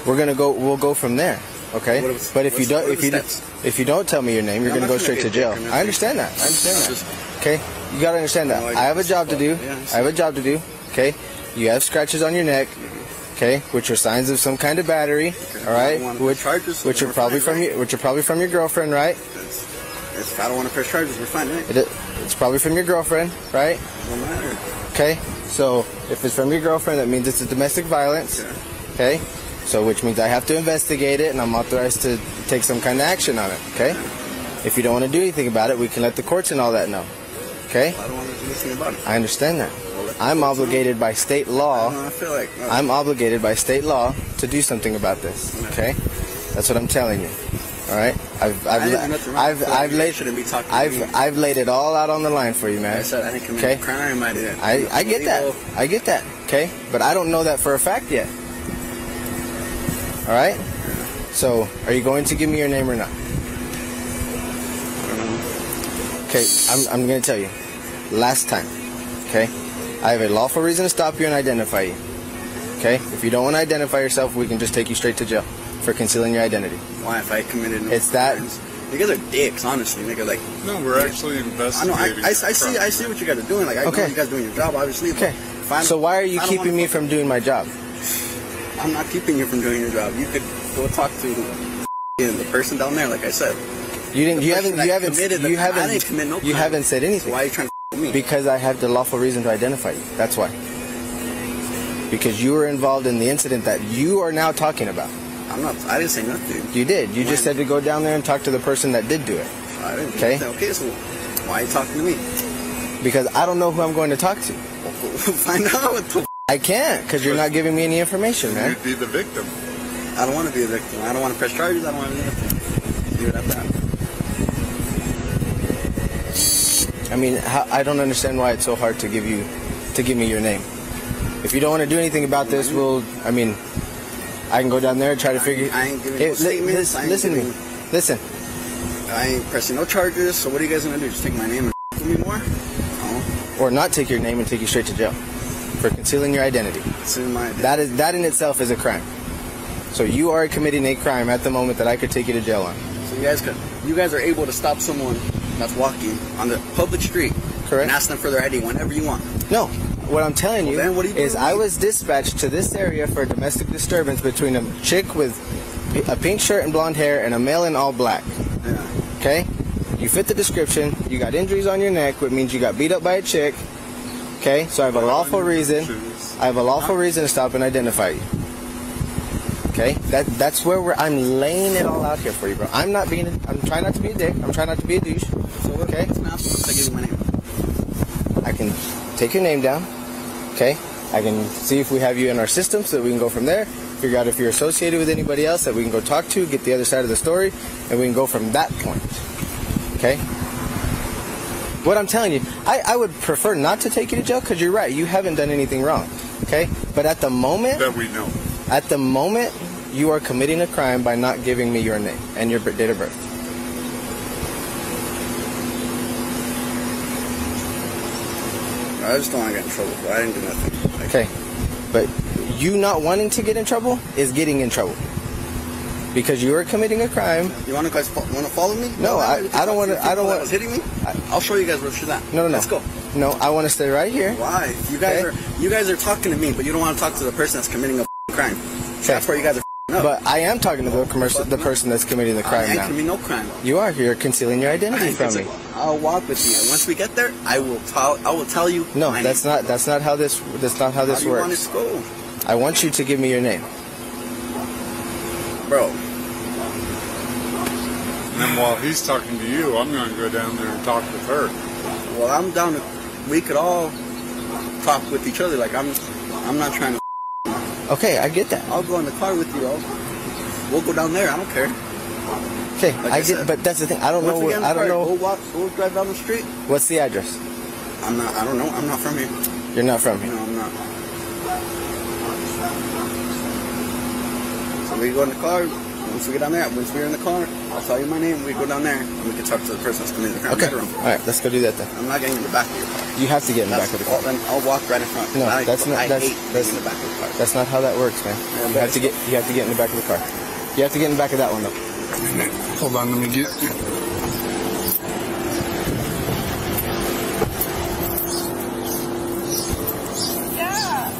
We'll go from there. Okay, but if you don't tell me your name, you're gonna go straight to jail. I understand that. Okay, you gotta understand that. I have a job to do. Okay, you have scratches on your neck. Okay, which are signs of some kind of battery. All right, which are probably from your girlfriend, right? If I don't want to press charges, we're fine, right? It's probably from your girlfriend, right? No matter. Okay, so if it's from your girlfriend, that means it's a domestic violence. Okay, so which means I have to investigate it, and I'm authorized to take some kind of action on it. Okay, if you don't want to do anything about it, we can let the courts and all that know. Okay, I don't want to do anything about it. I understand that. I'm obligated by state law. I feel like I'm obligated by state law to do something about this. Okay, that's what I'm telling you. All right, I've laid it all out on the line for you, man. I said I didn't commit a crime. I didn't. I get that. I get that. Okay, but I don't know that for a fact yet. All right. So, are you going to give me your name or not? Okay, I'm going to tell you. Last time. Okay. I have a lawful reason to stop you and identify you. Okay? If you don't want to identify yourself, we can just take you straight to jail for concealing your identity. Why? If I committed no It's that. crimes? You guys are dicks, honestly. Nigga, like. No, we're actually investigating. I see what you guys are doing. Like, I know you guys are doing your job, obviously. Okay. So why are you keeping me from doing my job? I'm not keeping you from doing your job. You could go talk to the person down there, like I said. You haven't said anything. Why are you trying to me? Because I have the lawful reason to identify you. That's why. Because you were involved in the incident that you are now talking about. I didn't say nothing. You did. You just said to go down there and talk to the person that did do it. I didn't. Okay. Okay. So why are you talking to me? Because I don't know who I'm going to talk to. Find out what the. I can't, because you're not giving me any information, man. You'd be the victim. I don't want to be a victim. I don't want to press charges. I don't want to do anything. Leave it at that. I mean, I don't understand why it's so hard to give me your name. If you don't want to do anything about this, I can go down there and try to figure. I ain't giving no statements. Listen to me. Listen. I ain't pressing no charges. So what are you guys gonna do? Just take my name and with me more? No. Or not take your name and take you straight to jail for concealing your identity. That in itself is a crime. So you are committing a crime at the moment that I could take you to jail on. So you guys are able to stop someone that's walking on the public street, correct, and ask them for their ID whenever you want. No, what I'm telling you is doing? I was dispatched to this area for a domestic disturbance between a chick with a pink shirt and blonde hair and a male in all black. Yeah. Okay? You fit the description. You got injuries on your neck, which means you got beat up by a chick. Okay? So I have a lawful reason. I have a lawful reason to stop and identify you. Okay? That's where I'm laying it all out here for you, bro. I'm trying not to be a dick. I'm trying not to be a douche. Okay? What's I give you my name? I can take your name down. Okay? I can see if we have you in our system so that we can go from there. Figure out if you're associated with anybody else that we can go talk to, get the other side of the story, and we can go from that point. Okay? What I'm telling you, I would prefer not to take you to jail because you're right. You haven't done anything wrong. Okay? But at the moment... That we know. At the moment, you are committing a crime by not giving me your name and your date of birth. I just don't want to get in trouble, but I didn't do nothing. Okay. But you not wanting to get in trouble is getting in trouble. Because you are committing a crime. You want to follow me? No, I don't want to. I don't want. Was hitting me? I'll show you guys where she's at. No. Let's go. No, I want to stay right here. Why? You guys are talking to me, but you don't want to talk to the person that's committing a crime. So that's where you guys are up. But I am talking to the person that's committing the crime now. I ain't committing no crime. You are. You're concealing your identity from me. I'll walk with you. Once we get there, I will tell you. No, that's not how this works. How do you want us to go? I want you to give me your name. Bro. Number while he's talking to you, I'm going to go down there and talk with her. Well, I'm down to, we could all talk with each other. Like, I'm not trying to. Okay, I get that. I'll go in the car with you. We'll go down there. I don't care. Okay, Like I get, but that's the thing. I don't know. I don't know. We'll drive down the street. What's the address? I don't know. I'm not from here. You're not from here. No, I'm not. So we go in the car. Once we get down there, once we're in the car, I'll tell you my name. We go down there and we can talk to the person that's coming in the car. Okay. All right, let's go do that then. I'm not getting in the back of your car. You have to get in the back of the car. Then I'll walk right in front. No, I that's not. hate That's getting in the back of the car. That's not how that works, man. You have to get. You have to get in the back of the car. You have to get in the back of that one though. Hold on, let me get. Yeah.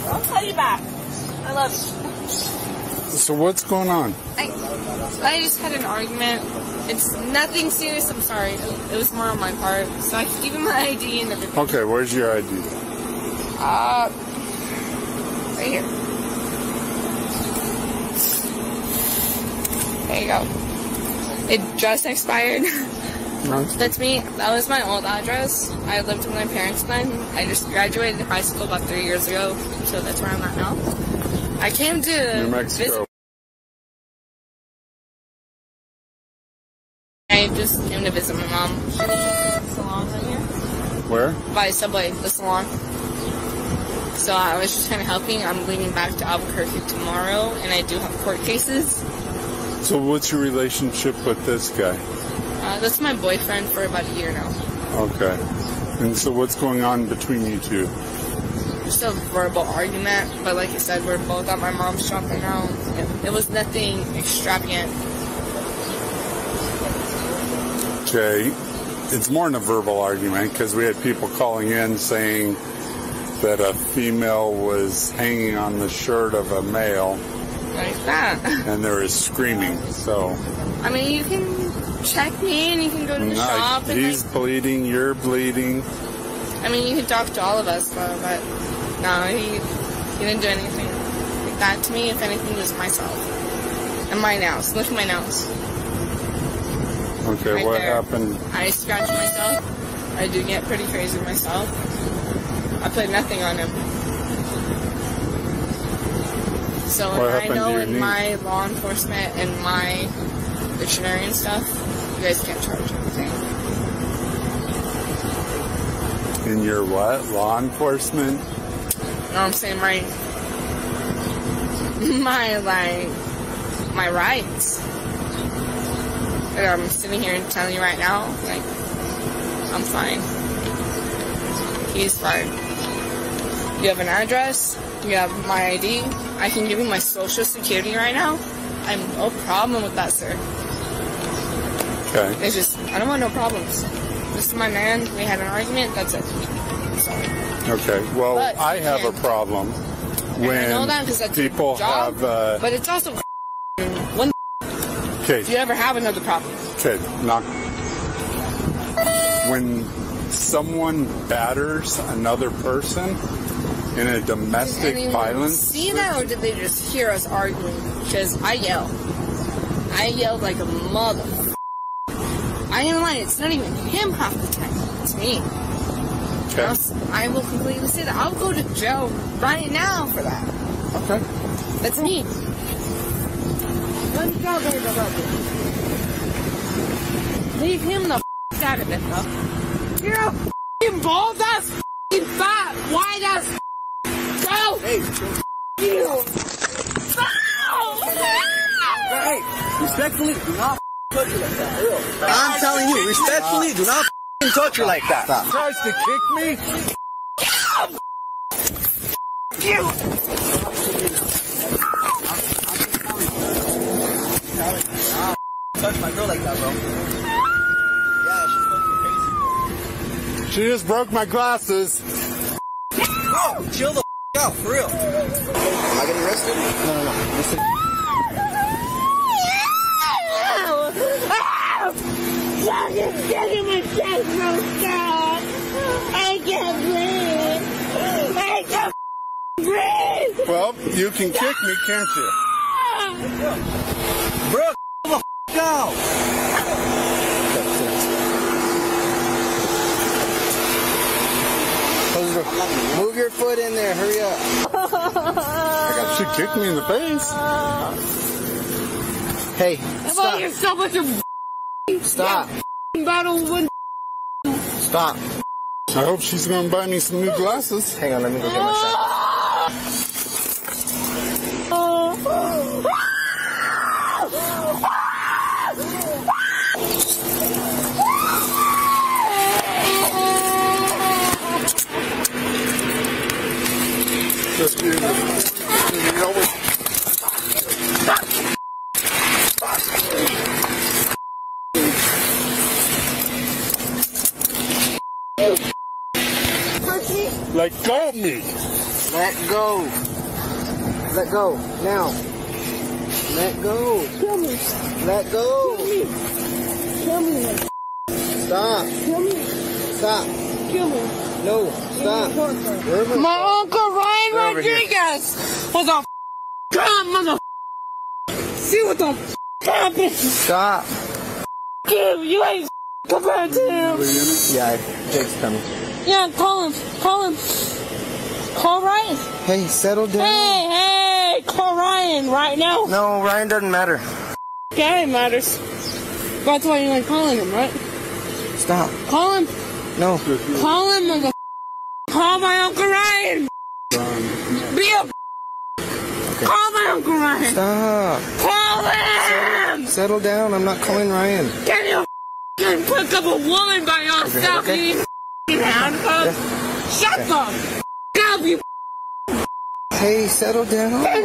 I'll call you back. I love you. So what's going on? I just had an argument. It's nothing serious, I'm sorry. It was more on my part. So I can give him my ID and everything. Okay, where's your ID? Right here. There you go. It just expired. That's me. That was my old address. I lived with my parents then. I just graduated high school about 3 years ago, so that's where I'm at now. I came to New Mexico. visit. I just came to visit my mom. She lives at the salon right here. Where? By Subway, the salon. So I was just kind of helping. I'm leaving back to Albuquerque tomorrow, and I do have court cases. So what's your relationship with this guy? That's my boyfriend for about a year now. Okay. And so what's going on between you two? Just a verbal argument, but like I said, we're both at my mom's shop right now. It was nothing extravagant. Okay. It's more than a verbal argument because we had people calling in saying that a female was hanging on the shirt of a male. Like that. And there is screaming, so. I mean, you can check me and you can go to the shop. And he's bleeding, you're bleeding. I mean, you can talk to all of us, though, but no, he didn't do anything like that to me. If anything, it was myself. And my nails. Look at my nails. Okay, right what there. happened? I scratch myself. I do get pretty crazy myself. I put nothing on him. So I know in my law enforcement and my dictionary and stuff, you guys can't charge anything. In your what? Law enforcement? No, I'm saying my rights. Like I'm sitting here and telling you right now, like, I'm fine. He's fine. You have an address, you have my ID, I can give you my social security right now. I have no problem with that, sir. Okay. It's just, I don't want no problems. This is my man, we had an argument, that's it. I'm sorry. Okay, well, But I have a problem when I know that because that's people your job, have... but it's also one Okay. if you ever have another problem. Okay, when someone batters another person in a domestic violence... See that, or did they just hear us arguing? Because I yell. I yelled like a motherfucker. I ain't lying, it's not even him half the time. It's me. Okay. I will completely say that. I'll go to jail right now for that. Okay. That's me. Let's go, baby. Leave him the out of it, though. You're a f***ing bald-ass, f***ing fat, white-ass go! Hey, you! Hey, respectfully, do not touch her like that. I'm telling you, respectfully, do not touch her like that. Tries to kick me? You! Touch my girl like that, bro. Yeah, she's fucking crazy. She just broke my glasses. Bro, chill the out, for real. Am I getting arrested? No. Listen. Fucking getting my chest broke out. I can't breathe. I can't breathe. Well, you can kick me, can't you? Bro, the go! Move your foot in there. Hurry up. She kicked me in the face. Hey, About yourself with your stop. battle with. Stop. I hope she's going to buy me some new glasses. Hang on, let me go get my shot. Let go of me. Let go. Let go. Now. Let go. Kill me. Let go. Kill me. Stop. Kill me. Stop. Kill me. No. Stop. My Uncle Ryan Rodriguez was a god mother. See what the happened? Stop. Dude, you ain't compared to him. Yeah, Jake's coming. Yeah, call him. Call him. Call Ryan. Hey, settle down. Hey, call Ryan right now. No, Ryan doesn't matter. Yeah, it matters. That's why you like calling him, right? Stop. Call him. No. Call him, mother. Call my Uncle Ryan. Be a. Okay. Call my Uncle Ryan. Stop. Call him. Settle down. I'm not calling Ryan. Can you pick up a woman by yourself? Okay. You handcuff. Shut the up, you. Hey, settle down. Can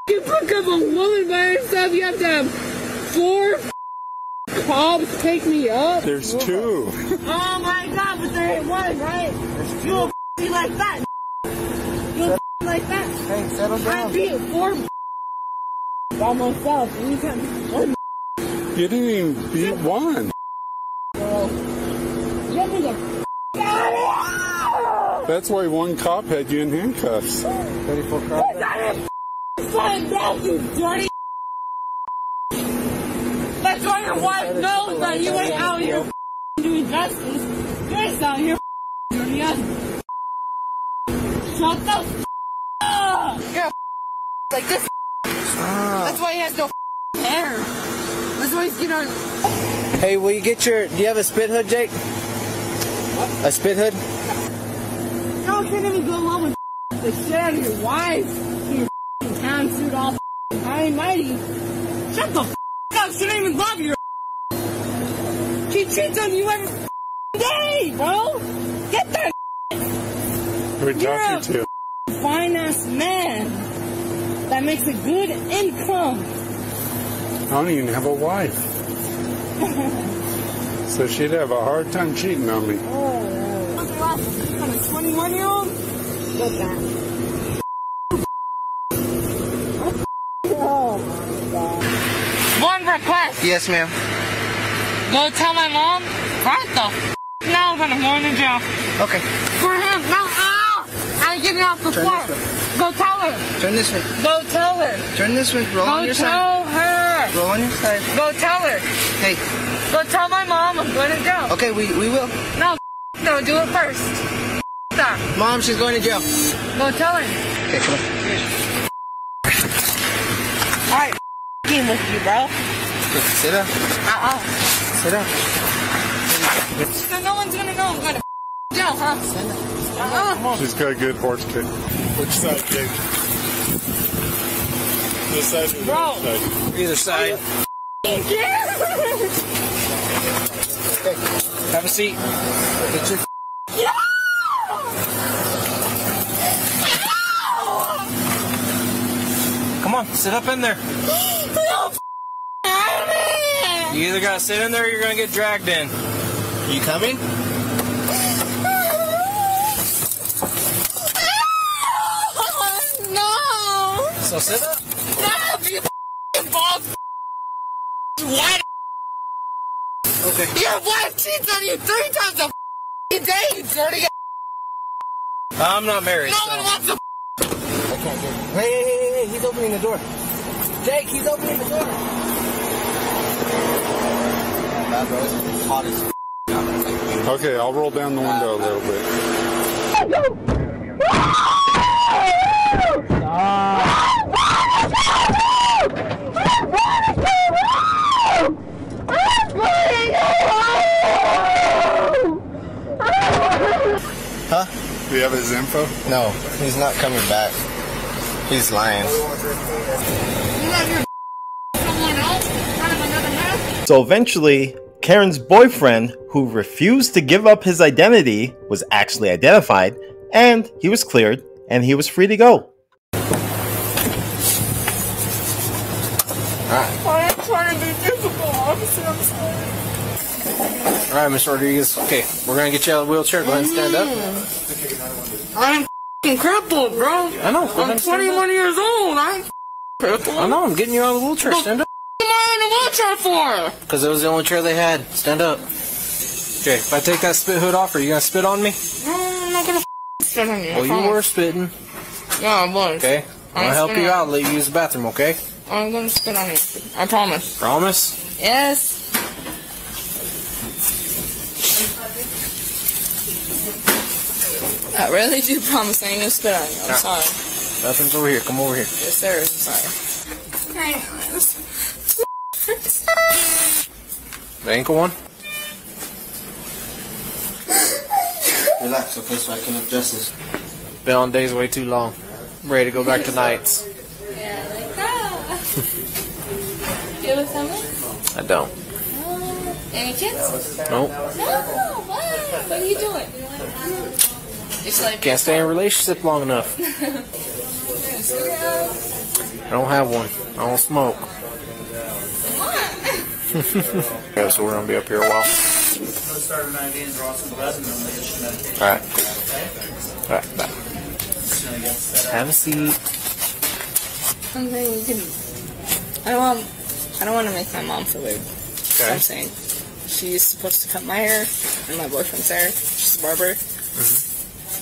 you pick up a woman by yourself? You have to have 4 cops take me up. There's 2. Oh my God, but there ain't one, right? You'll be like that. You'll like that. Hey, settle down. I beat 4 by myself. You can't. You didn't even beat 1. Get me the. That's why 1 cop had you in handcuffs. 34 cops. Find out, you dirty. That's why your wife knows that you ain't out here doing justice. You're just out here doing justice. Shut the up. You're like this. That's why he has no hair. That's why he's getting on. Hey, will you get your... Do you have a spit hood, Jake? What? A spit hood? Y'all can't even go along with the shit out of your wife. Your town suit all high and mighty. Shut the up. She don't even love you. She cheats on you every day, bro. Get that. We're talking to. Fine-ass man that makes a good income. I don't even have a wife. So she'd have a hard time cheating on me. Oh, yeah. I'm a 21-year-old? Look at that. Oh, my God. One request. Yes, ma'am. Go tell my mom right the now I'm gonna go in jail. Okay. For him. No, I'm getting off the floor. Go tell her. Turn this way. Go tell her. Turn this way. Roll on your side. Go tell her. Roll on your side. Go tell her. Hey. Go tell my mom I'm going to jail. Okay, we will. No, do it first. Stop. Mom, she's going to jail. Go tell her. Okay, come on. Alright, game with you, bro. Okay, sit up. Sit up. So no one's gonna know I'm going to jail, huh? She's got a good horse kick. Which side, Jake? This side or the other side? Either side. Okay, have a seat. Get your... Come on, sit up in there. You either gotta sit in there or you're gonna get dragged in. You coming? No! So sit up. No, you balls. What? Okay. Your wife cheats on you 3 times a day, you dirty. I'm not married. No one wants to. Hey, he's opening the door. Jake, he's opening the door. Bad, bro. It's hot as Okay, I'll roll down the window a little bit. Huh? Do you have his info? No, he's not coming back. He's lying. So eventually, Karen's boyfriend, who refused to give up his identity, was actually identified, and he was cleared, and he was free to go. I am trying to be difficult, officer. I'm sorry. Alright, Mr. Rodriguez. Okay, we're gonna get you out of the wheelchair. Go ahead and stand up. I'm f***ing crippled, bro. I know. I'm 21 years old. I'm crippled. I know. I'm getting you out of the wheelchair. Stand up. What am I in the wheelchair for? Because it was the only chair they had. Stand up. Okay, if I take that spit hood off, are you gonna spit on me? No, I'm not gonna spit on you. Well, you were spitting. Yeah, I was. Okay. I'm gonna help you out. Let you use the bathroom. Okay. I'm gonna spit on you. I promise. Promise? Yes. I really do promise I ain't gonna spit on you. I'm sorry. Bathroom's over here. Come over here. Yes, sir. I'm sorry. The ankle one? Relax, okay, so I can adjust this. Been on days way too long. I'm ready to go back to nights. Yeah, like that. Do you have a family? I don't. Any kids? Nope. No, what? What are you doing? It's like Can't stay in a relationship long enough. I don't have one. I don't smoke. Yeah, so we're gonna be up here a while. Alright. Alright, bye. Have a seat. Something you can. I don't want to make my mom feel weird. That's what I'm saying. She's supposed to cut my hair, and my boyfriend's hair. She's a barber.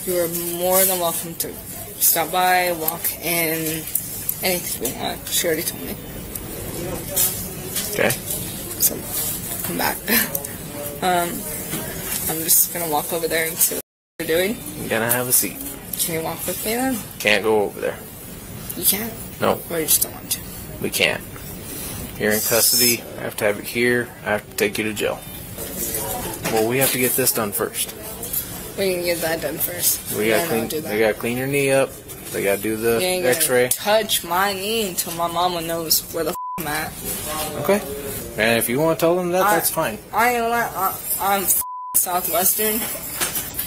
You are more than welcome to stop by, walk in, anything you want. She already told me. Okay. So, come back. I'm just gonna walk over there and see what you're doing. You're gonna have a seat. Can you walk with me then? Can't go over there. You can't? No. Or you just don't want to? We can't. You're in custody. I have to have it here. I have to take you to jail. Well, we have to get this done first. We can get that done first. We gotta clean. They gotta clean your knee up. They gotta do the You ain't X-ray. gonna touch my knee until my mama knows where the f I'm at. Okay. And if you want to tell them that, that's fine. I ain't gonna lie. I'm Southwestern.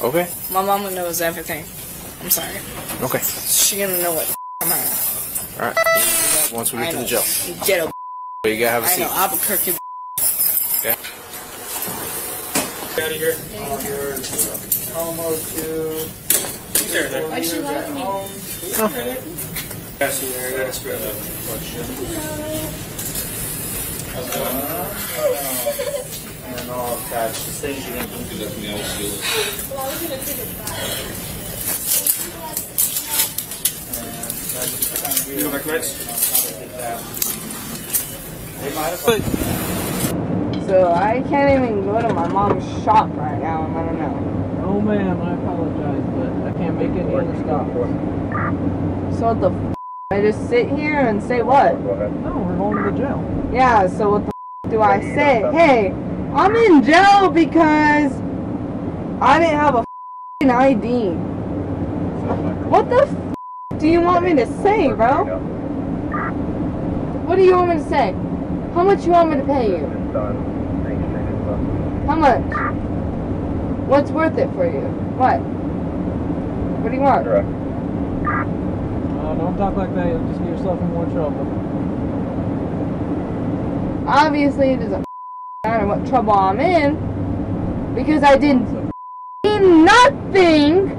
Okay. My mama knows everything. I'm sorry. Okay. She gonna know what the f I'm at. All right. Once we get to the jail. Ghetto. But you gotta have a I seat. know Albuquerque. Okay. Out of here. Almost to. Why'd she lie to me? Yes, you there. That's good. And all attached. The things you're going to do that me also. Well, I was going to take it back. You go back next. So I can't even go to my mom's shop right now and let her know. Oh ma'am, I apologize, but I can't make any other stops. So what the f? I just sit here and say what? No, we're going to the jail. Yeah, so what the f do I say? Hey, I'm in jail because I didn't have a f***ing ID. What the f do you want me to say, bro? What do you want me to say? How much you want me to pay you? How much? What's worth it for you? What? What do you want? Don't talk like that. You'll just get yourself in more trouble. Obviously, it doesn't matter what trouble I'm in because I did nothing,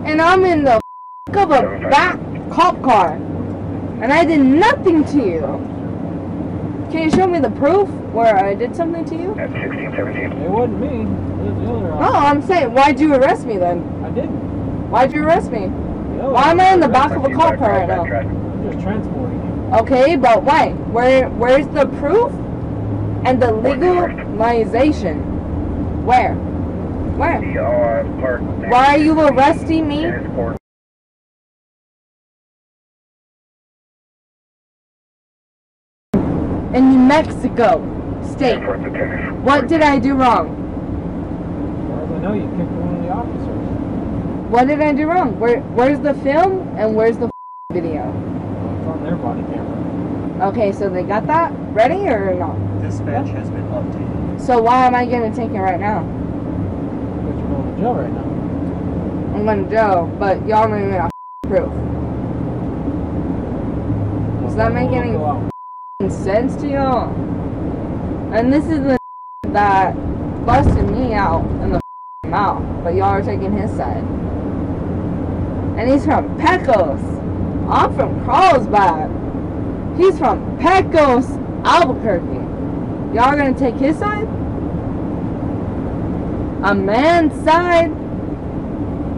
and I'm in the of a back cop car, and I did nothing to you. Can you show me the proof where I did something to you? It wasn't me. It was the other Oh, I'm saying, why'd you arrest me then? I didn't. Why'd you arrest me? Why am I in the back of a cop car right now? I'm just transporting you. Okay, but why? Where's the proof And the legalization. Where? Where? Why are you arresting me? In New Mexico State. What did I do wrong? I know you kicked one of the officers. What did I do wrong? Where's the film and where's the video? It's on their body camera. Okay, so they got that ready or not? Dispatch has been updated. So why am I getting taken right now? Because you're going to jail right now. I'm going to jail, but y'all don't even have proof. Does that make any sense to y'all? And this is the that busted me out in the mouth, but y'all are taking his side. And he's from Pecos. I'm from Carlsbad. He's from Pecos, Albuquerque. Y'all are gonna take his side? A man's side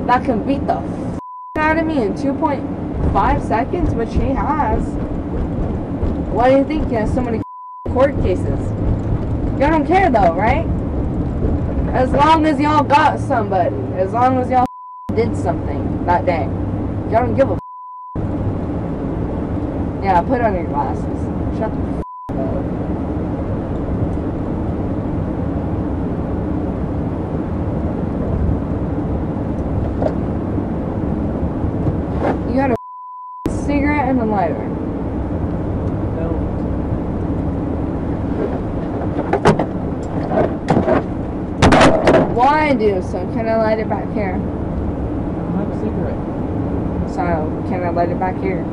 that can beat the out of me in 2.5 seconds, which he has. Why do you think he has so many court cases? Y'all don't care though, right? As long as y'all got somebody, as long as y'all did something that day, y'all don't give a yeah, put on your glasses. Shut the up. You got a cigarette and a lighter. Why do so? Can I light it back here? I don't have a cigarette. So can I light it back here?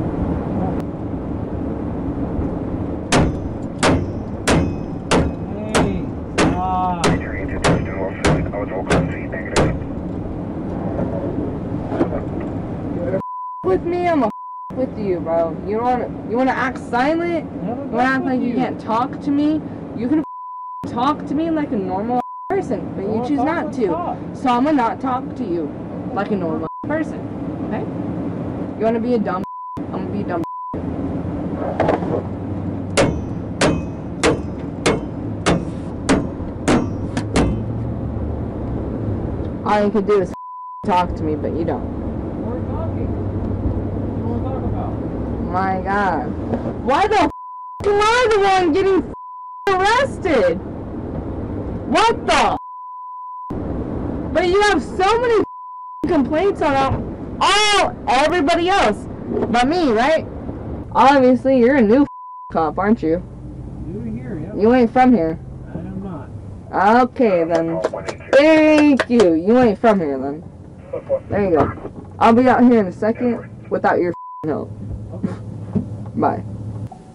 Hey, stop. With me, I'm a with you, bro. You wanna act silent? You wanna act like you can't talk to me? You can talk to me like a normal person, but you choose not to. So I'm gonna not talk to you like a normal person. Okay? You wanna be a dumb? I'm gonna be a dumb. All you can do is talk to me, but you don't. We're talking. What do you want to talk about? My God. Why the am I the one getting arrested? What the But you have so many complaints on everybody else but me, right? Obviously, you're a new cop, aren't you? You're here, yeah. You ain't from here. I am not. Okay, then. Thank you. You ain't from here, then. There you go. I'll be out here in a second without your help. Okay. Bye.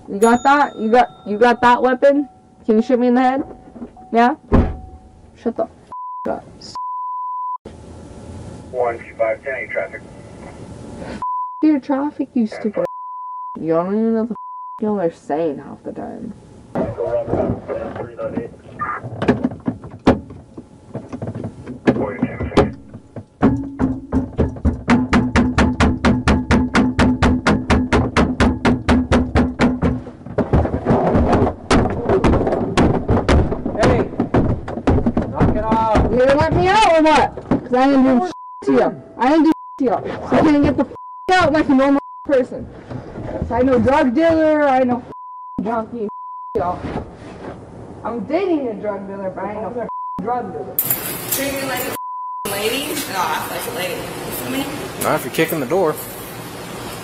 You got that? You got that weapon? Can you shoot me in the head? Yeah? Shut the up. 12510 traffic. Your traffic, you stupid. You don't even know the y'all are saying half the time. You gonna let me out or what? Because I didn't do to you. I didn't do to you. So you can get the out like a normal person. So I know drug dealer, I know junkie, y'all. I'm dating a drug dealer, but I ain't no drug dealer. Treat me like a lady? No, act like a lady. You feel me? Not if you're kicking the door.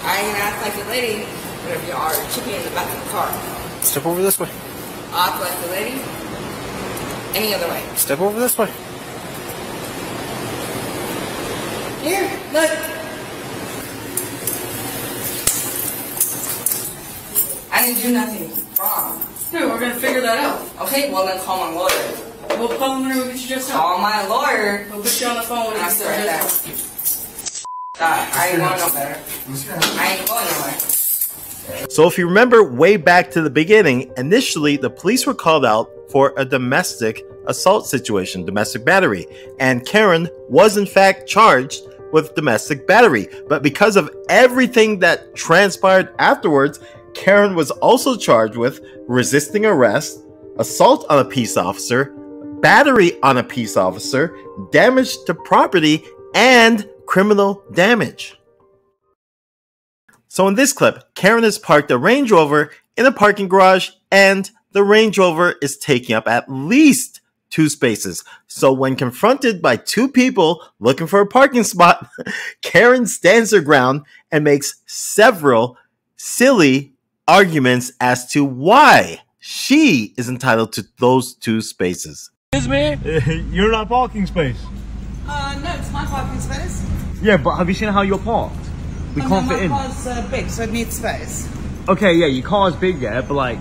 I ain't gonna act like a lady, but if you are, kick me in the back of the car. Step over this way. I'll act like a lady. Any other way. Step over this way. Here, look. I didn't do nothing wrong. Dude, we're gonna figure that out. Okay, well then call my lawyer. We'll call him whenever we get you just out. Call my lawyer. We'll put you on the phone when I'll sit right there. I ain't going no better. I ain't going nowhere. So if you remember way back to the beginning, initially the police were called out for a domestic assault situation, domestic battery, and Karen was in fact charged with domestic battery. But because of everything that transpired afterwards, Karen was also charged with resisting arrest, assault on a peace officer, battery on a peace officer, damage to property, and criminal damage. So in this clip, Karen has parked a Range Rover in a parking garage, and the Range Rover is taking up at least 2 spaces. So when confronted by 2 people looking for a parking spot, Karen stands her ground and makes several silly arguments as to why she is entitled to those 2 spaces. Excuse me? You're not parking space. No, it's my parking space. Yeah, but have you seen how you're parked? We can't fit in. My car's big, so it needs space. Okay, yeah, your car's big, yeah, but like,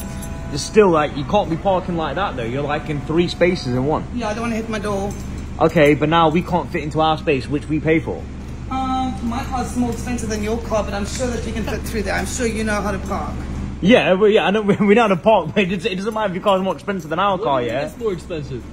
it's still like, you can't be parking like that though. You're like in 3 spaces in one. Yeah, I don't want to hit my door. Okay, but now we can't fit into our space, which we pay for. My car's more expensive than your car, but I'm sure that you can fit through there. I'm sure you know how to park. Yeah, well, yeah, I know we know how to park, but it doesn't matter if your car's more expensive than our car, yeah? It's more expensive.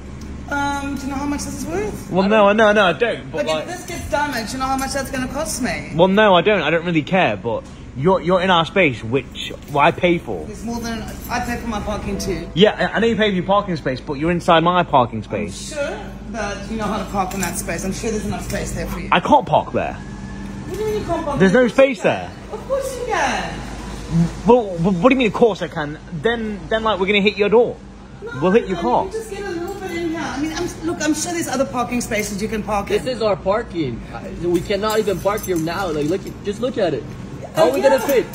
Do you know how much this is worth? Well, no, I don't. But like, if this gets damaged, you know how much that's going to cost me? Well, no, I don't. I don't really care, but you're in our space, which I pay for. It's more than I pay for my parking too. Yeah, I know you pay for your parking space, but you're inside my parking space. I'm sure that you know how to park in that space. I'm sure there's enough space there for you. I can't park there. What do you mean you can't park? There's no space there. Of course you can. Well, what do you mean? Of course I can. Then like we're gonna hit your door. No, we'll hit your car. You just get a little bit in here. I mean, I'm sure there's other parking spaces you can park in. This is our parking. We cannot even park here now. Like, just look at it. How are we gonna fit?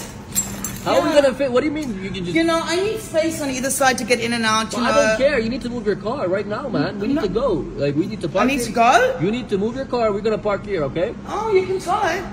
How are we gonna fit? What do you mean? You can just. You know, I need space on either side to get in and out. Well, I don't care. You need to move your car right now, man. We need to go. Like, we need to park. I need to go? You need to move your car. We're gonna park here, okay? Oh, you can try.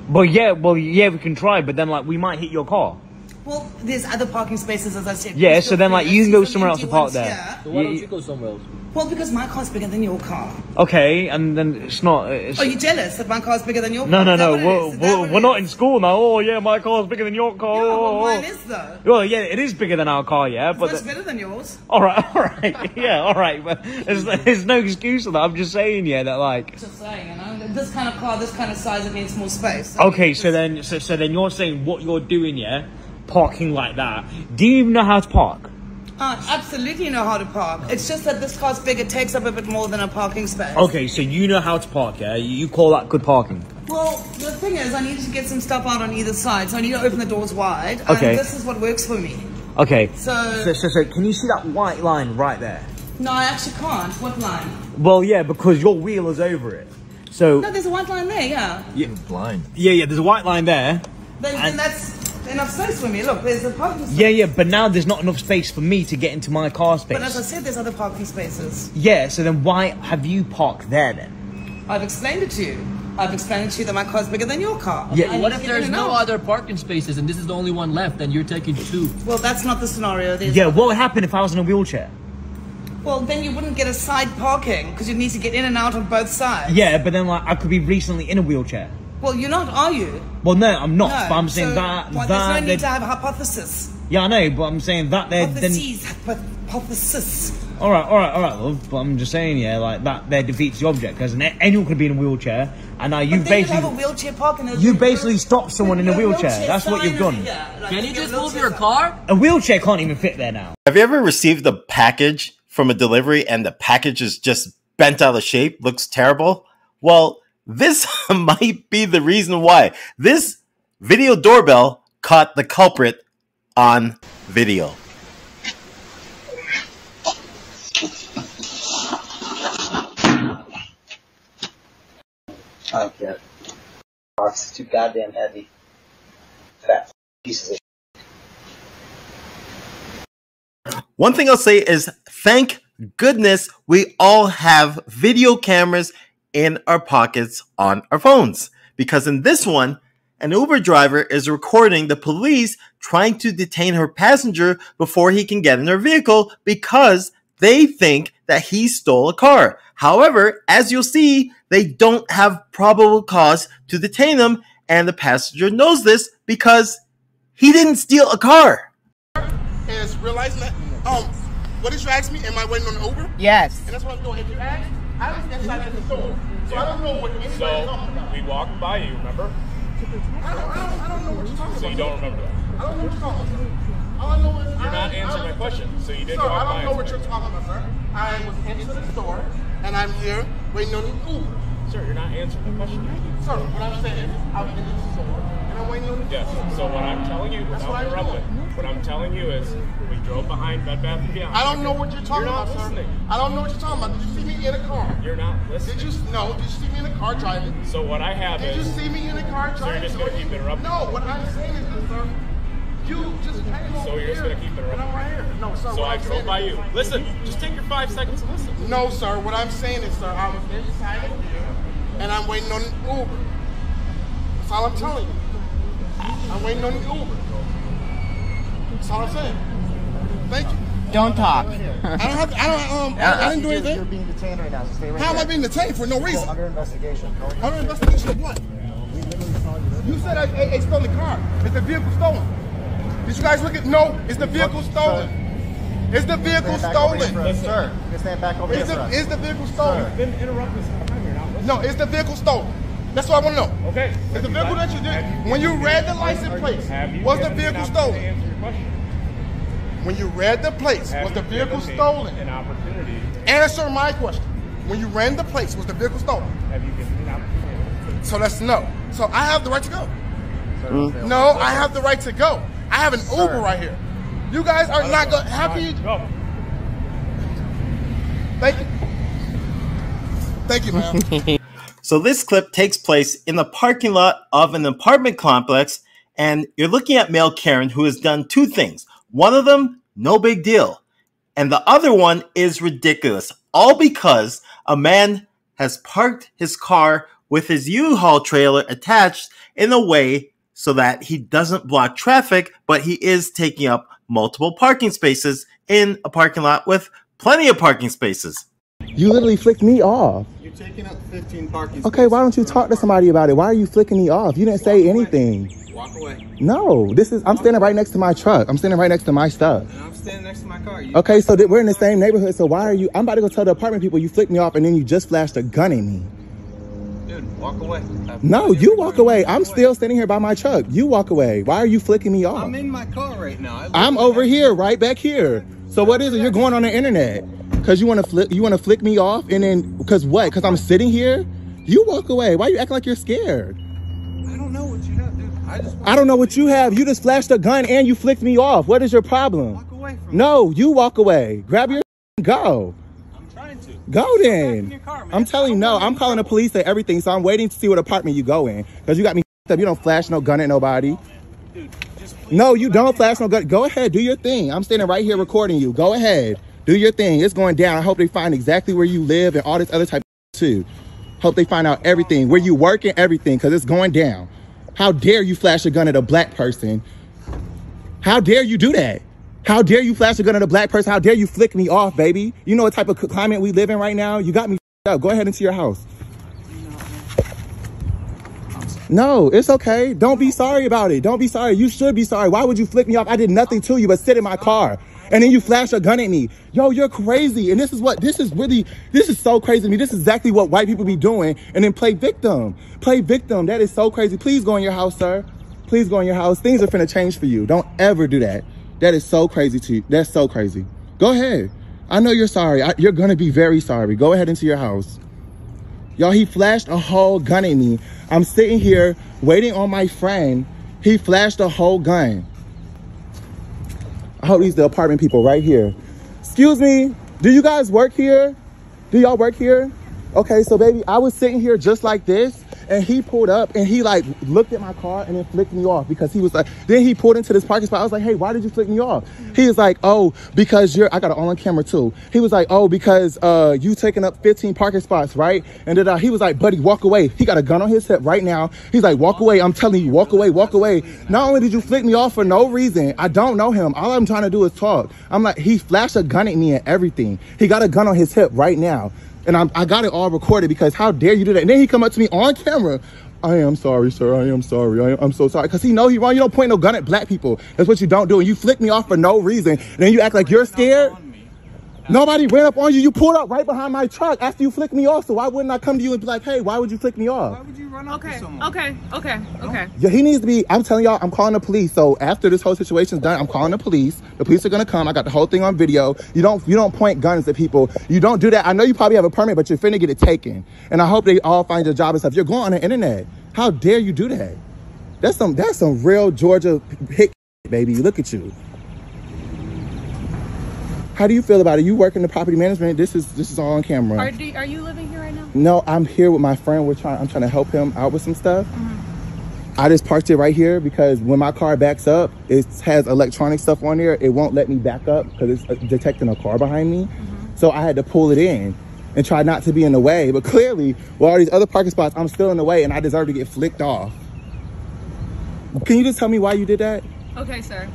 Well, yeah, we can try, but then like we might hit your car. Well, there's other parking spaces, as I said. Yeah, so then like you can go somewhere else to park there. So why don't you go somewhere else? Well, because my car's bigger than your car. Okay, and then it's not. Are you jealous that my car's bigger than your No, car? no. We're not in school now. Oh yeah, my car's bigger than your car. Yeah, well, mine is though. Well, yeah, it is bigger than our car, yeah, but it's better than yours. All right, yeah, all right. But there's no excuse for that. I'm just saying, yeah, that like. Just saying, you know, this kind of car, this kind of size, it needs more space. Okay, so then you're saying what you're doing, yeah, parking like that. Do you even know how to park? Absolutely know how to park. It's just that this car's big, it takes up a bit more than a parking space. Okay, so you know how to park, yeah? You call that good parking? Well, the thing is, I need to get some stuff out on either side, so I need to open the doors wide. Okay. And this is what works for me. Okay. So can you see that white line right there? No, I actually can't. What line? Well, yeah, because your wheel is over it. So. No, there's a white line there, yeah. You're blind. Yeah, there's a white line there. Then that's enough space for me. Look, there's a parking space. Yeah, but now there's not enough space for me to get into my car space. But as I said, there's other parking spaces. Yeah, so then why have you parked there then? I've explained it to you. I've explained to you that my car's bigger than your car. Yeah. What if there's no other parking spaces and this is the only one left and you're taking 2? Well, that's not the scenario. Yeah, what would happen if I was in a wheelchair? Well, then you wouldn't get a side parking because you need to get in and out on both sides. Yeah, but then like I could be recently in a wheelchair. Well, you're not, are you? Well, no, I'm not. No, but I'm saying so, that there's no need to have a hypothesis. Yeah, I know, but I'm saying that there. Hypothesis. All right, love. But I'm just saying, yeah, like that there defeats the object because anyone could be in a wheelchair, and now you basically have a wheelchair parking. You basically stopped someone in a wheelchair. That's what you've done. Can you just move your car? A wheelchair can't even fit there now. Have you ever received a package from a delivery and the package is just bent out of shape, looks terrible? Well, this might be the reason why. This video doorbell caught the culprit on video. I don't care. It's too goddamn heavy. Fat pieces of. One thing I'll say is thank goodness we all have video cameras in our pockets on our phones. Because in this one, an Uber driver is recording the police trying to detain her passenger before he can get in her vehicle because they think that he stole a car. However, as you'll see, they don't have probable cause to detain him, and the passenger knows this because he didn't steal a car. Is realizing that, what did you ask me? Am I waiting on the Uber? Yes. And that's what I'm doing. If you ask, I was inside at the store. So I don't know what anybody's talking about. We walked by you, remember? I don't know what you're talking about. So you don't remember that? I don't know what you're talking about. You're not answering my question, so you didn't walk by. I don't know what you're talking about, sir. I was into the store, and I'm here waiting on the Uber. Sir, you're not answering the question. Sir, what I'm saying is, I was in the store, and I'm waiting on the Uber. Yes, so what I'm telling you, without interrupting, what I'm telling you is, we drove behind Bed Bath & Beyond. I don't know what you're talking about, sir. I don't know what you're talking about. Did you see me in a car? You're not listening. Did you see me in a car driving? So what I have is... Did you see me in a car driving? So you're just going to keep interrupting? No, what I'm saying is this, sir. You just came over. So you're just going to keep interrupting? And I'm right here. No, sir. So I drove by you. Listen, just take your 5 seconds to listen. No, sir. What I'm saying is, sir, I was inside of here, and I'm waiting on the Uber. That's all I'm telling you. I'm waiting on the Uber. That's all I'm saying. Thank you. Don't talk. I didn't do anything. You're being detained right now, so stay right How am I being detained for no reason? Under investigation. Under investigation of what? You said I stole the car. Is the vehicle stolen? Did you guys look at? No, is the vehicle stolen? Is the vehicle stolen? Sir, you stand back over here. Is the vehicle stolen? You've been interrupting this whole time. You're not listening. No, is the vehicle stolen? That's what I want to know. Okay. Is the vehicle that you did? When you read the license plate, was the vehicle stolen? When you read the plates, was the vehicle stolen? An opportunity. Answer my question. When you ran the plates, was the vehicle stolen? Have you given me an opportunity? So that's no. So I have the right to go. No, I have the right to go. I have an Uber right here. You guys are not going to... How can you... Thank you. Thank you, ma'am. So this clip takes place in the parking lot of an apartment complex, and you're looking at male Karen, who has done two things. One of them, no big deal. And the other one is ridiculous. All because a man has parked his car with his U-Haul trailer attached in a way so that he doesn't block traffic, but he is taking up multiple parking spaces in a parking lot with plenty of parking spaces. You literally flicked me off. You're taking up 15 parking spaces. Okay, why don't you talk to somebody about it? Why are you flicking me off? You didn't say anything. Walk away. No, I'm standing right next to my truck. I'm standing right next to my stuff. And I'm standing next to my car. Okay, so we're in the same neighborhood, so why are you... I'm about to go tell the apartment people you flicked me off and then you just flashed a gun at me. Dude, walk away. No, you walk away. I'm still standing here by my truck. You walk away. Why are you flicking me off? I'm in my car right now. I'm over here, right back here. So what is it? You're going on the internet because you want to flick me off, and then because what? Because I'm sitting here. You walk away. Why are you acting like you're scared? I don't know what you have, dude. I don't know what you have. You just flashed a gun and you flicked me off. What is your problem? Walk away from me. No, you walk away. Grab your and go. I'm trying to. Go then. Car, I'm telling you, no. I'm calling the police and everything, so I'm waiting to see what apartment you go in because you got me up. You don't flash no gun at nobody. Dude, no, you don't flash no gun. Go ahead, do your thing. I'm standing right here recording you. Go ahead, do your thing. It's going down. I hope they find exactly where you live and all this other type of too. Hope they find out everything, where you work and everything, because it's going down. How dare you flash a gun at a black person? How dare you do that? How dare you flash a gun at a black person? How dare you flick me off, baby? You know what type of climate we live in right now? You got me up. Go ahead into your house. No, it's okay. Don't be sorry about it. Don't be sorry. You should be sorry. Why would you flick me off? I did nothing to you but sit in my car. And then you flash a gun at me. Yo, you're crazy. And this is so crazy to me. This is exactly what white people be doing. And then play victim. Play victim. That is so crazy. Please go in your house, sir. Please go in your house. Things are finna change for you. Don't ever do that. That is so crazy to you. That's so crazy. Go ahead. I know you're sorry. You're gonna be very sorry. Go ahead into your house. Y'all, he flashed a whole gun at me. I'm sitting here waiting on my friend. He flashed a whole gun. I hope these are the apartment people right here. Excuse me, do you guys work here? Do y'all work here? Okay, so baby, I was sitting here just like this, and he pulled up and he like looked at my car and then flicked me off because he was like, then he pulled into this parking spot. I was like, hey, why did you flick me off? He was like, oh, because I got it all on camera too. He was like, oh, because you taking up 15 parking spots, right? And then he was like, buddy, walk away. He got a gun on his hip right now. He's like, walk away. I'm telling you, walk away, walk away. Not only did you flick me off for no reason, I don't know him. All I'm trying to do is talk. I'm like, he flashed a gun at me and everything. He got a gun on his hip right now. And I got it all recorded because how dare you do that? And then he come up to me on camera. I am sorry, sir. I am sorry. I'm so sorry. Because he know he wrong. You don't point no gun at black people. That's what you don't do. And you flick me off for no reason. And then you act like you're scared. Nobody ran up on you. You pulled up right behind my truck after you flicked me off. So why wouldn't I come to you and be like, hey, why would you flick me off? Why would you run up to someone? Okay. Yeah, he needs to be, I'm telling y'all, I'm calling the police. So after this whole situation's done, I'm calling the police. The police are gonna come. I got the whole thing on video. You don't point guns at people. You don't do that. I know you probably have a permit, but you're finna get it taken. And I hope they all find your job and stuff. You're going on the internet. How dare you do that? That's some real Georgia hick, baby. Look at you. How do you feel about it? You work in the property management. This is all on camera. Are you living here right now? No, I'm here with my friend. I'm trying to help him out with some stuff. I just parked it right here because when my car backs up, it has electronic stuff on there. It won't let me back up because it's detecting a car behind me. So I had to pull it in and try not to be in the way. But clearly, with all these other parking spots, I'm still in the way and I deserve to get flicked off. Can you just tell me why you did that? Okay, sir.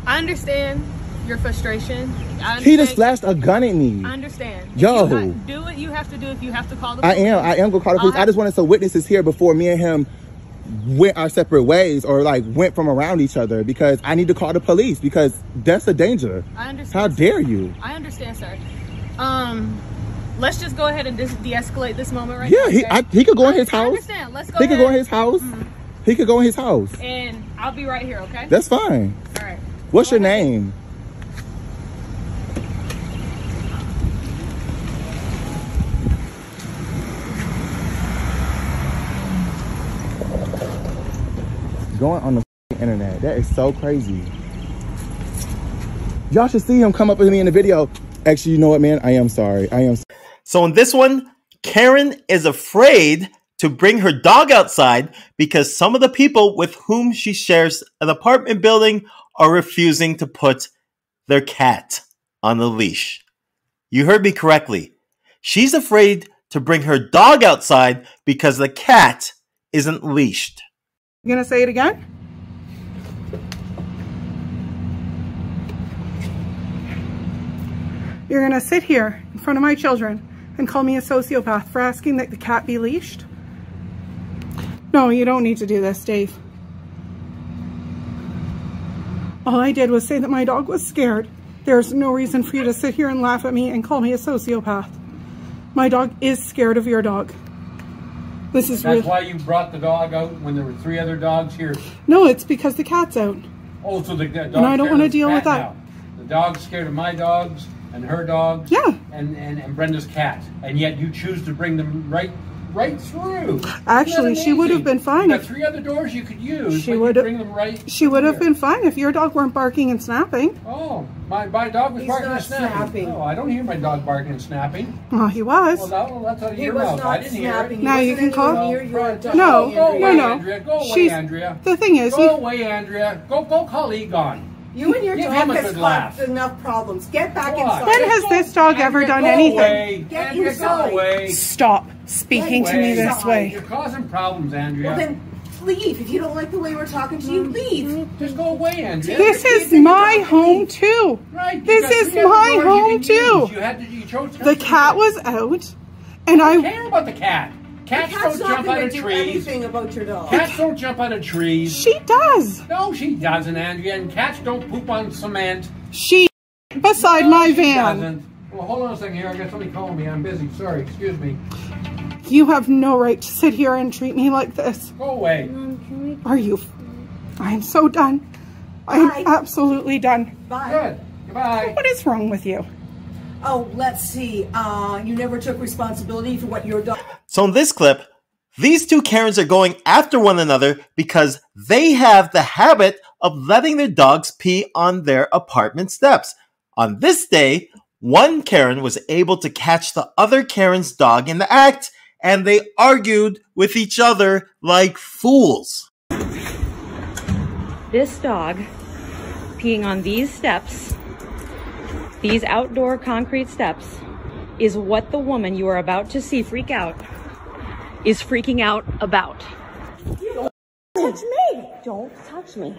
I understand your frustration. He just flashed a gun at me. I understand. Yo. Do what you have to do if you have to call the police. I am gonna call the police. I just wanted some witnesses here before me and him went our separate ways or like went from around each other because I need to call the police because that's a danger. I understand. How dare you? I understand, sir. Let's just go ahead and de-escalate this moment right now. Yeah, he could go in his house. I understand. Let's go He ahead. could go in his house. He could go in his house. And I'll be right here, okay? That's fine. All right. What's your name? Going on the internet. That is so crazy. Y'all should see him come up with me in the video. Actually, you know what, man? I am sorry. So in this one, Karen is afraid to bring her dog outside because some of the people with whom she shares an apartment building are refusing to put their cat on the leash. You heard me correctly. She's afraid to bring her dog outside because the cat isn't leashed. You gonna say it again? You're gonna sit here in front of my children and call me a sociopath for asking that the cat be leashed? No, you don't need to do this, Dave. All I did was say that my dog was scared. There's no reason for you to sit here and laugh at me and call me a sociopath. My dog is scared of your dog. That's why you brought the dog out when there were 3 other dogs here? No, it's because the cat's out. Oh, so the dog. And I don't want to deal with that. Now. The dog's scared of my dogs and her dogs. Yeah. And Brenda's cat. And yet you choose to bring them right through. Actually, she would have been fine. You got 3 other doors you could use. She would have. Bring them right. She would have been fine if your dog weren't barking and snapping. Oh, my dog was barking and snapping. Oh, I don't hear my dog barking and snapping. Oh, he was. Well, that's out of your mouth. I didn't hear it. Now you can call. No. Andrea. Go away, Andrea. The thing is, go away, Andrea. Go call Egon. You and your Give dog him a has good laugh. caused enough problems. Get back inside. When has this dog ever done anything? Away. Get Andrea, inside. go away. Stop speaking to me this way. You're causing problems, Andrea. Well, then leave. If you don't like the way we're talking to you, leave. Just go away, Andrea. This is my home too. Right. This is my home too. You chose to the cat was out, and I don't care about the cat. Cats don't jump out of trees. Anything about your dog. Cats don't jump out of trees. She does. No, she doesn't, Andrea. And cats don't poop on cement. She beside my van. Doesn't. Well, hold on a second here. I got somebody calling me. I'm busy. Sorry. Excuse me. You have no right to sit here and treat me like this. Go away. Are you? I'm so done. I'm absolutely done. Bye. Good. Goodbye. What is wrong with you? Oh, let's see. You never took responsibility for what your dog... So in this clip, these 2 Karens are going after one another because they have the habit of letting their dogs pee on their apartment steps. On this day, one Karen was able to catch the other Karen's dog in the act, and they argued with each other like fools. This dog peeing on these steps, these outdoor concrete steps, is what the woman you are about to see freak out is freaking out about. Don't touch me! Don't touch me.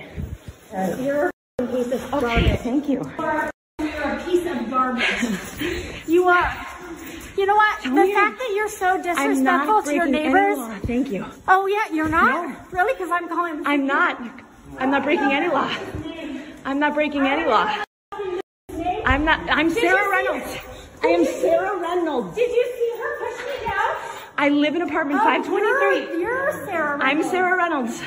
You're a piece of garbage. Okay, thank you. You're a piece of garbage. You are. You know what? The fact that you're so disrespectful to your neighbors. Thank you. Oh yeah, you're not? No. Really? Because I'm calling. I'm not breaking any law. I'm not breaking any law. I'm not. I'm Sarah Reynolds. I am Sarah Reynolds. Did you see her push me down? I live in apartment 523. You're Sarah Reynolds. I'm Sarah Reynolds.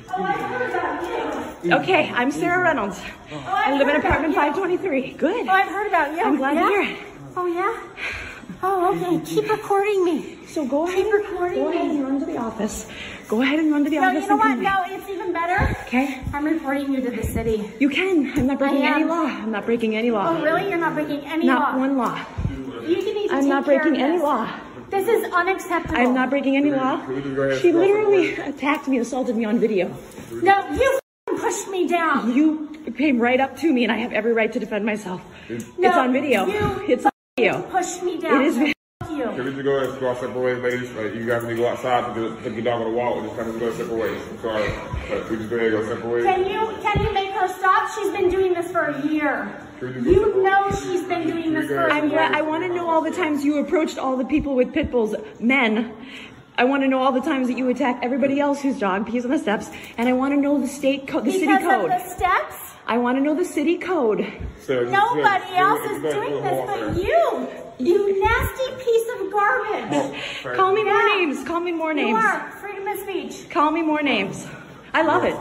Oh, I heard about you. Okay, I'm Sarah Reynolds. I live in apartment 523. Good. Oh, I've heard about you. I'm glad to hear it. Oh, yeah? Oh, okay. Keep recording me. So go ahead. Keep recording Go ahead and run to the office. Go ahead and run to the office. No, you know what? No, it's even better. Okay. I'm reporting you to the city. You can. I'm not breaking any law. I'm not breaking any law. Oh, really? You're not breaking any law? Not one law. You need to I'm not breaking any law. This is unacceptable. I'm not breaking any law. She literally attacked me, assaulted me on video. No, you pushed me down. You came right up to me, and I have every right to defend myself. No, it's on video. It's on video. Pushed me down. It is video. Can we just go and go our separate ways, ladies? Like, you guys need to go outside to take your dog on the walk, and just kind of go separate ways. I'm sorry, but we just go ahead and go separate ways. Can you make her stop? She's been doing this for a year. You know she's been doing this for a year. I want to know all the times you approached all the people with pit bulls, men. I want to know all the times that you attacked everybody else whose dog pees on the steps, and I want to know the state code, the city code. Because of the steps? I want to know the city code. Nobody else is doing this but you. You nasty piece of garbage. Call me more names. Call me more names. You are. Freedom of speech. Call me more names. I love it.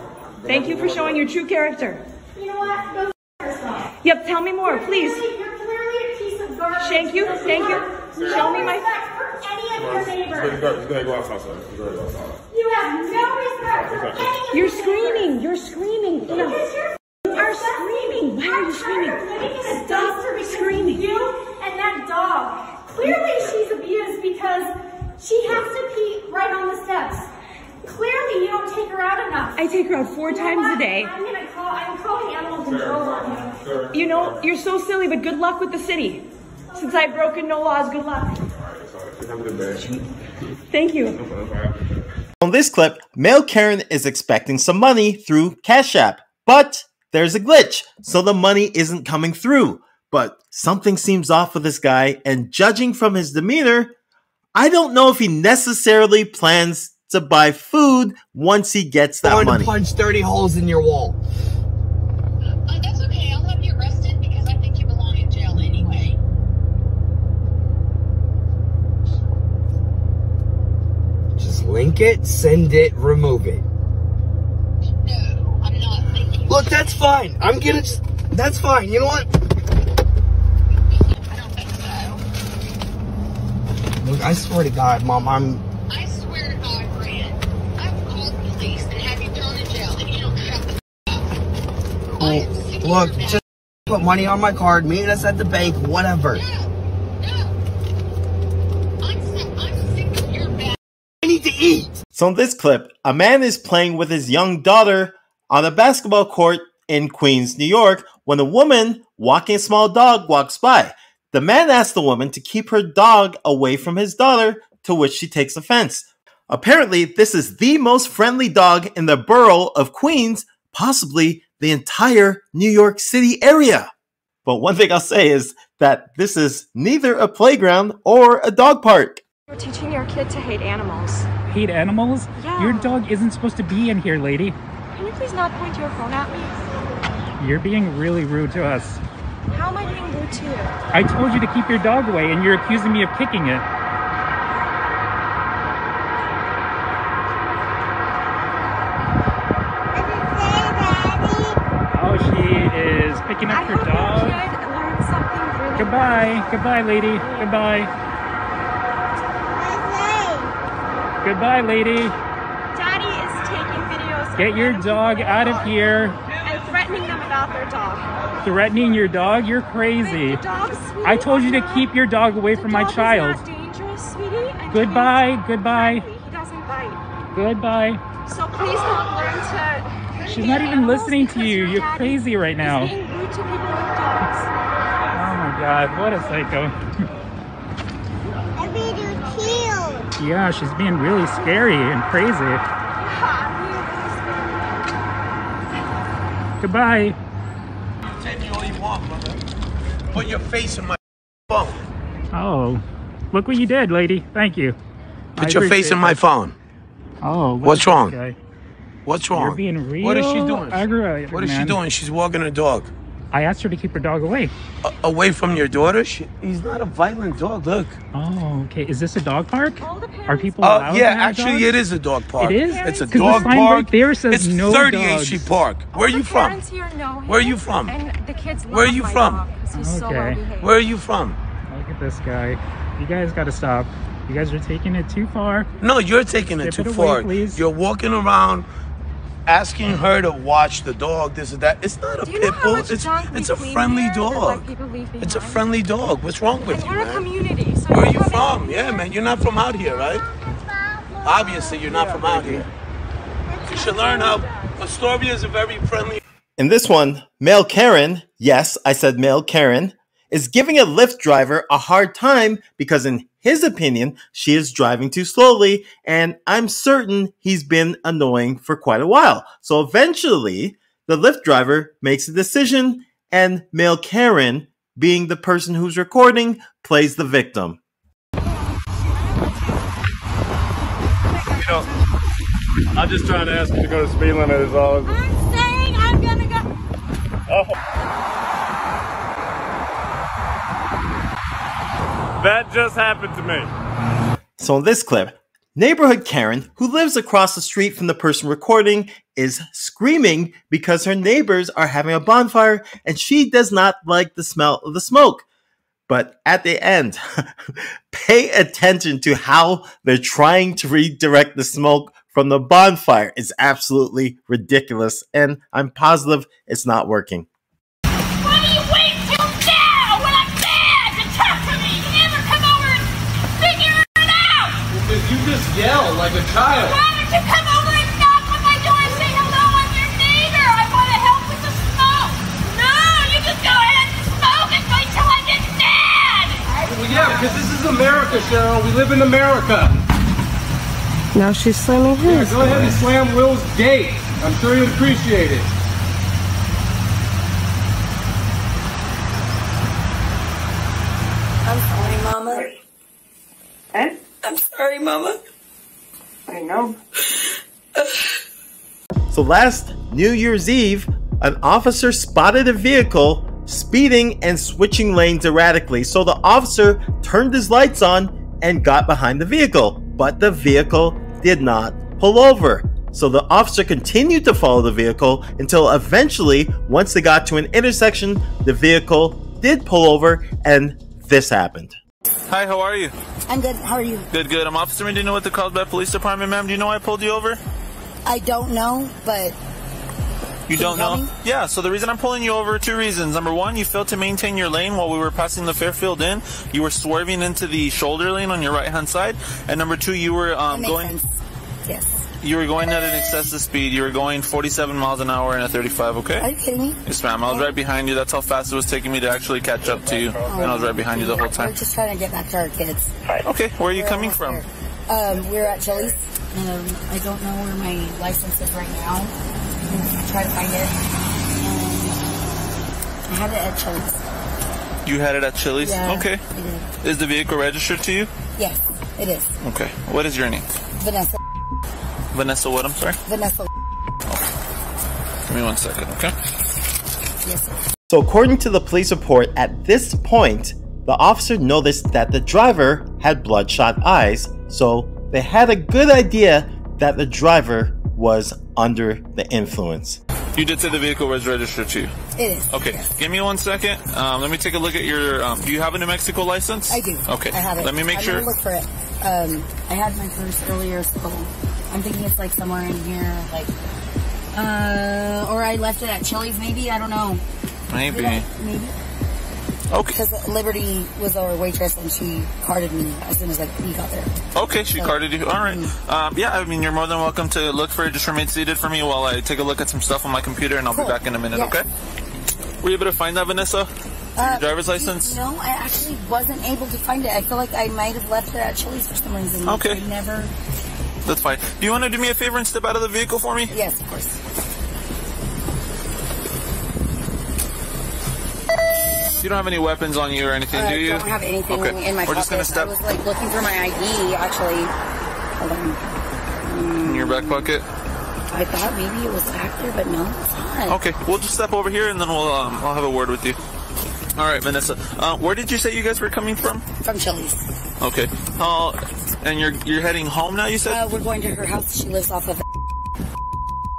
Thank you for showing your true character. You know what? Go yourself. Yep, tell me more, please. You're clearly a piece of garbage. Thank you. Thank you. Show me my... for any of your neighbors. Go outside. You have no respect for any of You're screaming. You're screaming. Because you are screaming. Why are you screaming? Stop screaming. You and that dog. Clearly she's abused because she has to pee right on the steps. Clearly you don't take her out enough. I take her out 4 times a day. I'm calling animal control on you. You know, you're so silly, but good luck with the city. Since I've broken no laws, good luck. Thank you. On this clip, male Karen is expecting some money through Cash App, but there's a glitch, so the money isn't coming through. But something seems off with this guy, and judging from his demeanor, I don't know if he necessarily plans to buy food once he gets that money. I'm going to punch 30 holes in your wall. That's okay. I'll have you arrested because I think you belong in jail anyway. Just link it, send it, remove it. No, I'm not linking. Look, that's fine. I'm gonna. That's fine. You know what? I don't think so. Look, I swear to God, Mom, I swear to God, Brand, I will call the police and have you thrown in jail if you don't shut the up. Cool. Look, just put money on my card, meet us at the bank, whatever. I need to eat. So in this clip, a man is playing with his young daughter on a basketball court in Queens, New York, when a woman walking a small dog walks by. The man asks the woman to keep her dog away from his daughter, to which she takes offense. Apparently, this is the most friendly dog in the borough of Queens, possibly the entire New York City area. But one thing I'll say is that this is neither a playground or a dog park. You're teaching your kid to hate animals. Hate animals? Yeah. Your dog isn't supposed to be in here, lady. Can you please not point your phone at me? You're being really rude to us. How am I being rude to you? I told you to keep your dog away and you're accusing me of kicking it. Oh, she is picking up her dog. Your kid learned something really Goodbye. Goodbye, lady. Goodbye. Goodbye, lady. Daddy is taking videos. Get your dog out of here. And threatening them about their dog. Threatening your dog? You're crazy. The dog's sweetie. I told you to keep your dog away from my child. The dog is not dangerous, sweetie. And Goodbye. Goodbye. he doesn't bite. Goodbye. So please don't learn to. She's not even listening to you. You're crazy right now. He's being rude to people with dogs. Oh my God, what a psycho. Yeah, she's being really scary and crazy. Goodbye. Take me all you want, mother. Put your face in my phone. Oh, look what you did, lady. Thank you. Put your face in my phone. Oh, what's wrong? Okay. What's wrong? You're being real What is she doing? aggravating, What is she man. doing? She's walking her dog. I asked her to keep her dog away. Away from your daughter? He's not a violent dog, look. Oh, okay. Is this a dog park? Are people allowed to yeah, have actually dogs? it is a dog park. It is? It's a 'Cause dog the sign park. right there says it's no 30 dogs. HC Park. Where are you from? Parents here know him, Where are you from? And the kids love Where are you my from? dog 'cause he's so well behaved. Where are you from? Look at this guy. You guys got to stop. You guys are taking it too far. No, you're taking it Step too away, far. please. You're walking around asking her to watch the dog, this or that. It's not a pit bull. It's a friendly dog. It's a friendly dog. What's wrong with you, We're a man? community. So Where are you from? Yeah, man. You're not from out here, right? Obviously, you're not from out here. You should learn how Astoria is a very friendly. In this one, male Karen, yes, I said male Karen, is giving a Lyft driver a hard time because in his opinion, she is driving too slowly, and I'm certain he's been annoying for quite a while. So eventually, the Lyft driver makes a decision, and male Karen, being the person who's recording, plays the victim. I'm just trying to ask you to go to speed limit is all. I'm saying I'm gonna go. Oh. That just happened to me. So in this clip, neighborhood Karen, who lives across the street from the person recording, is screaming because her neighbors are having a bonfire and she does not like the smell of the smoke. But at the end, pay attention to how they're trying to redirect the smoke from the bonfire. It's absolutely ridiculous, and I'm positive it's not working. Why do you wait till now when I'm mad to talk to me? You never come over and figure it out. Because you just yell like a child. Why don't you come over and knock on my door and say hello? I'm your neighbor. I want to help with the smoke. No, you just go ahead and smoke and wait till I get mad. Well, yeah, because this is America, Cheryl. We live in America. Now she's slamming his. Yeah, go ahead and slam Will's gate. I'm sure he'd appreciate it. I'm sorry, Mama. Eh? I'm sorry, Mama. I know. So last New Year's Eve, an officer spotted a vehicle speeding and switching lanes erratically. So the officer turned his lights on and got behind the vehicle, but the vehicle did not pull over. So the officer continued to follow the vehicle until eventually, once they got to an intersection, the vehicle did pull over and this happened. Hi, how are you? I'm good. How are you? Good, good. I'm Officer Medina with the Carlsbad Police Department, ma'am. Do you know why I pulled you over? I don't know, but... You don't know? Yeah, so the reason I'm pulling you over, two reasons. Number one, you failed to maintain your lane while we were passing the Fairfield Inn. You were swerving into the shoulder lane on your right-hand side. And number two, you were going... Yes. You were going at an excessive speed. You were going 47 miles an hour in a 35, okay? Are you kidding me? Yes, ma'am. I was right behind you. That's how fast it was taking me to actually catch up to you. And I was right behind you the whole time. We're just trying to get back to our kids. Okay, where are you coming from? We're at Chili's. I don't know where my license is right now. I'm trying to find it. I had it at Chili's. You had it at Chili's? Yeah, okay. I did. Is the vehicle registered to you? Yes, it is. Okay. What is your name? Vanessa. Vanessa what, I'm sorry? Vanessa. Give me 1 second, okay? Yes, sir. So according to the police report, at this point, the officer noticed that the driver had bloodshot eyes, so they had a good idea that the driver was under the influence. You did say the vehicle was registered to you? It is. Okay, yes. Give me 1 second. Let me take a look at your, do you have a New Mexico license? I do. Okay. I have it. Let me make sure. I'm gonna look for it. I had my purse earlier, so I'm thinking it's like somewhere in here, like, or I left it at Chili's maybe, I don't know. Maybe. Maybe. Okay. Because Liberty was our waitress and she carded me as soon as we got there. Okay, she carded you. All right. Yeah, I mean, you're more than welcome to look for it. Just remain seated for me while I take a look at some stuff on my computer, and I'll be back in a minute, okay? Were you able to find that, Vanessa? Your driver's license? No, I actually wasn't able to find it. I feel like I might have left it at Chili's for some reason. Okay. I never... That's fine. Do you want to do me a favor and step out of the vehicle for me? Yes, of course. You don't have any weapons on you or anything, do you? I don't have anything in my We're pocket. just going to step... I was like looking for my ID, actually. Hold on. In your back pocket? I thought maybe it was back there, but no, it's not. Okay, we'll just step over here and then I'll have a word with you. All right, Vanessa. Where did you say you guys were coming from? From Chili's. Okay. And you're heading home now, you said? We're going to her house. She lives off of.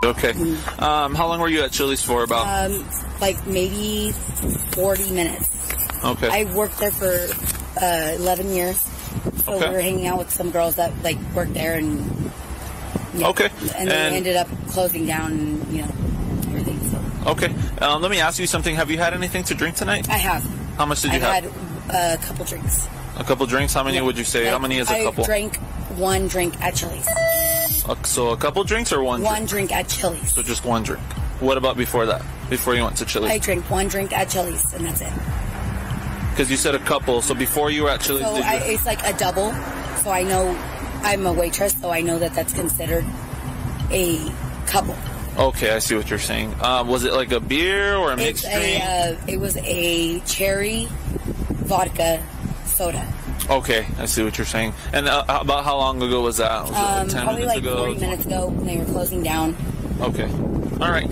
Okay. How long were you at Chili's for? About? Like maybe 40 minutes. Okay. I worked there for 11 years. So Okay. we were hanging out with some girls that like worked there, and yeah. Okay. And they ended up closing down, and you know, everything. So. Okay. Let me ask you something. Have you had anything to drink tonight? I have. How much did you I have? had a couple drinks. A couple drinks? How many would you say? Like, How many is a couple? I drank one drink at Chili's. So a couple drinks or one? One drink at Chili's. So just one drink. What about before that? Before you went to Chili's? I drank one drink at Chili's, and that's it. Because you said a couple. So before you were at Chili's, So it's like a double. So I know I'm a waitress, so I know that that's considered a couple. Okay, I see what you're saying. Was it like a beer or a mixed drink? It was a cherry vodka soda. Okay, I see what you're saying. And about how long ago was that? Was it like 10 Probably minutes like ago? 40 minutes ago when they were closing down. Okay. All right.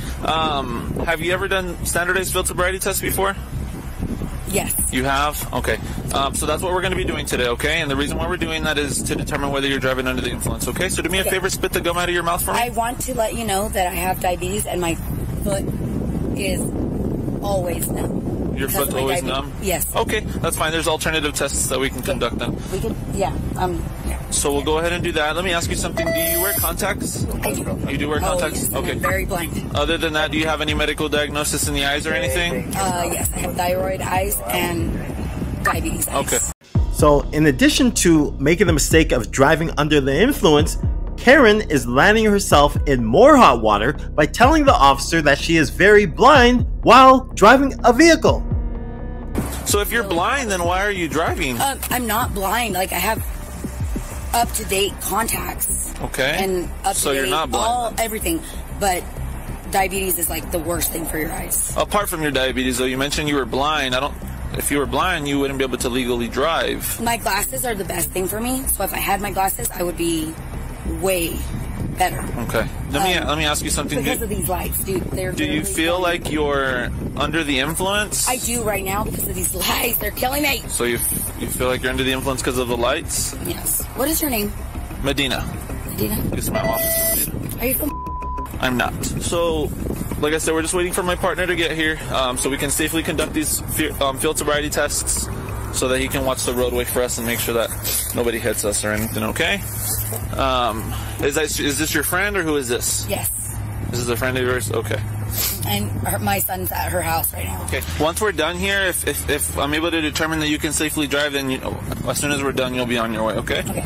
Have you ever done standardized field sobriety tests before? Yes. You have? Okay. So that's what we're going to be doing today, okay? And the reason why we're doing that is to determine whether you're driving under the influence, okay? So do me a favor, spit the gum out of your mouth for me. I want to let you know that I have diabetes and my foot is always numb. Your foot's always numb? Yes. Okay, that's fine. There's alternative tests that we can conduct then. We can, yeah. So we'll go ahead and do that. Let me ask you something. Do you wear contacts? I do. You do wear contacts? Yes, okay. I'm very blind. Other than that, do you have any medical diagnosis in the eyes or anything? Yes, I have thyroid eyes and diabetes eyes. Okay. So, in addition to making the mistake of driving under the influence, Karen is landing herself in more hot water by telling the officer that she is very blind while driving a vehicle. So if you're blind, then why are you driving? I'm not blind. Like, I have up-to-date contacts. Okay. And up-to-date, so you're not blind? Everything. But diabetes is like the worst thing for your eyes. Apart from your diabetes, though, you mentioned you were blind. If you were blind, you wouldn't be able to legally drive. My glasses are the best thing for me. So if I had my glasses, I would be way better. Okay. Let me ask you something. Because of these lights, dude. Do you feel like you're under the influence? I do right now because of these lights. They're killing me. So you feel like you're under the influence because of the lights? Yes. What is your name? Medina. Medina? It's my office. Medina. Are you from? I'm not. So, like I said, we're just waiting for my partner to get here so we can safely conduct these field sobriety tests so that he can watch the roadway for us and make sure that nobody hits us or anything, okay? Is this your friend or who is this? Yes. This is a friend of yours? Okay. And my son's at her house right now. Okay. Once we're done here, if I'm able to determine that you can safely drive, then as soon as we're done, you'll be on your way, okay? Okay.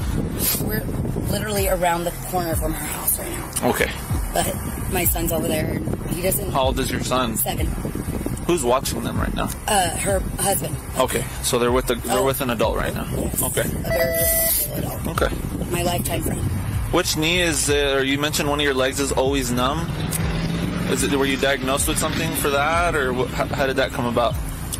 We're literally around the corner from her house right now. Okay. But my son's over there. And he doesn't. How old is your son? 7. Who's watching them right now? Her husband. Okay. So they're with an adult right now. Yes. Okay. A very responsible adult. Okay. My lifetime friend. Which knee is or you mentioned one of your legs is always numb? Were you diagnosed with something for that, or how did that come about?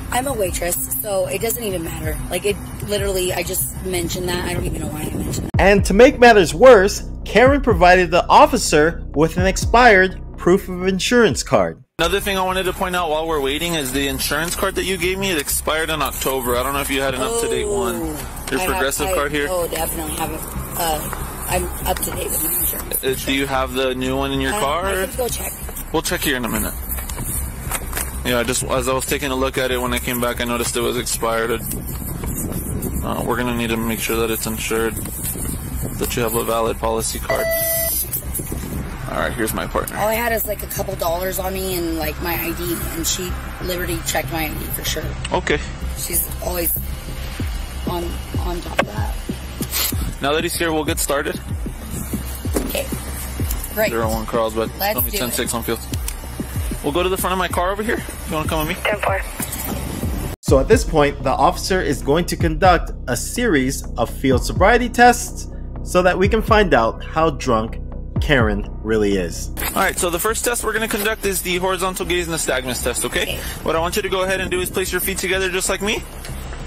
I'm a waitress, so it doesn't even matter. Like, it literally, I just mentioned that. I don't even know why I mentioned that. And to make matters worse, Karen provided the officer with an expired proof of insurance card. Another thing I wanted to point out while we're waiting is the insurance card that you gave me. It expired in October. I don't know if you had an up-to-date one. Your Progressive card here? Oh, definitely have it. I'm up to date with my insurance. Do you have the new one in your car? I can go check. We'll check here in a minute. Yeah, just as I was taking a look at it when I came back, I noticed it was expired. We're going to need to make sure that it's insured, that you have a valid policy card. Alright, here's my partner. All I had is like a couple dollars on me and like my ID, and she Liberty checked my ID for sure. Okay. She's always on top of that. Now that he's here, we'll get started. Okay. Great. 01 Carlsbad. Let's do 10-6 on field. We'll go to the front of my car over here. You want to come with me? 10-4. So at this point, the officer is going to conduct a series of field sobriety tests so that we can find out how drunk Karen really is. Alright, so the first test we're going to conduct is the horizontal gaze nystagmus test, okay? What I want you to go ahead and do is place your feet together just like me.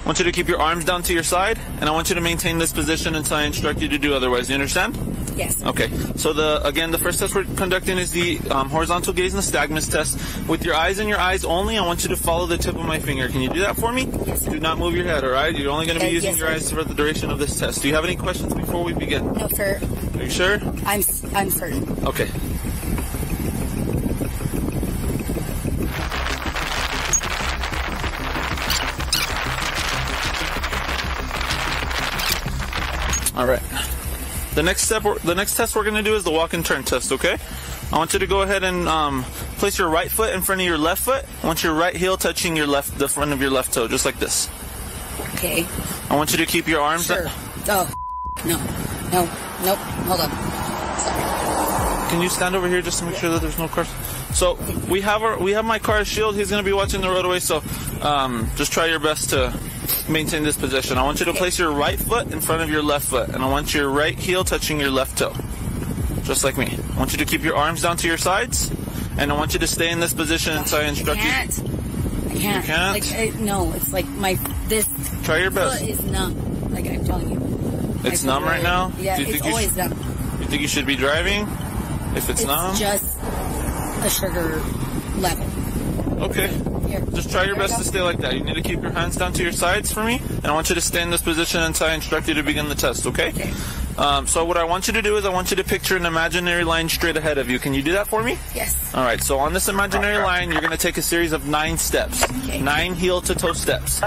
I want you to keep your arms down to your side, and I want you to maintain this position until I instruct you to do otherwise. You understand? Yes. Okay. So the first test we're conducting is the horizontal gaze nystagmus test. With your eyes in your eyes only, I want you to follow the tip of my finger. Can you do that for me? Yes, sir. Do not move your head, all right? You're only going to be using your eyes for the duration of this test. Do you have any questions before we begin? No, sir. Are you sure? I'm certain. Okay. All right. The next test we're going to do is the walk and turn test, okay? I want you to go ahead and place your right foot in front of your left foot. I want your right heel touching the front of your left toe, just like this. Okay. I want you to keep your arms Sure. Oh, no. Nope. Hold on. Sorry. Can you stand over here just to make sure that there's no cars? So we have my car's shield. He's going to be watching the roadway, so just try your best to maintain this position. I want you to place your right foot in front of your left foot, and I want your right heel touching your left toe, just like me. I want you to keep your arms down to your sides, and I want you to stay in this position until I instruct you. I can't. You can't? No, it's like this. Try your best. Foot is numb. Like I'm telling you. It's numb right now? Yeah, it's always numb. You think you should be driving if it's numb? It's just a sugar level. Okay. Just try your best to stay like that. You need to keep your hands down to your sides for me, and I want you to stay in this position until I instruct you to begin the test, okay? Okay. So what I want you to do is I want you to picture an imaginary line straight ahead of you. Can you do that for me? Yes. All right, so on this imaginary line, you're going to take a series of 9 steps. Okay. 9 heel-to-toe steps.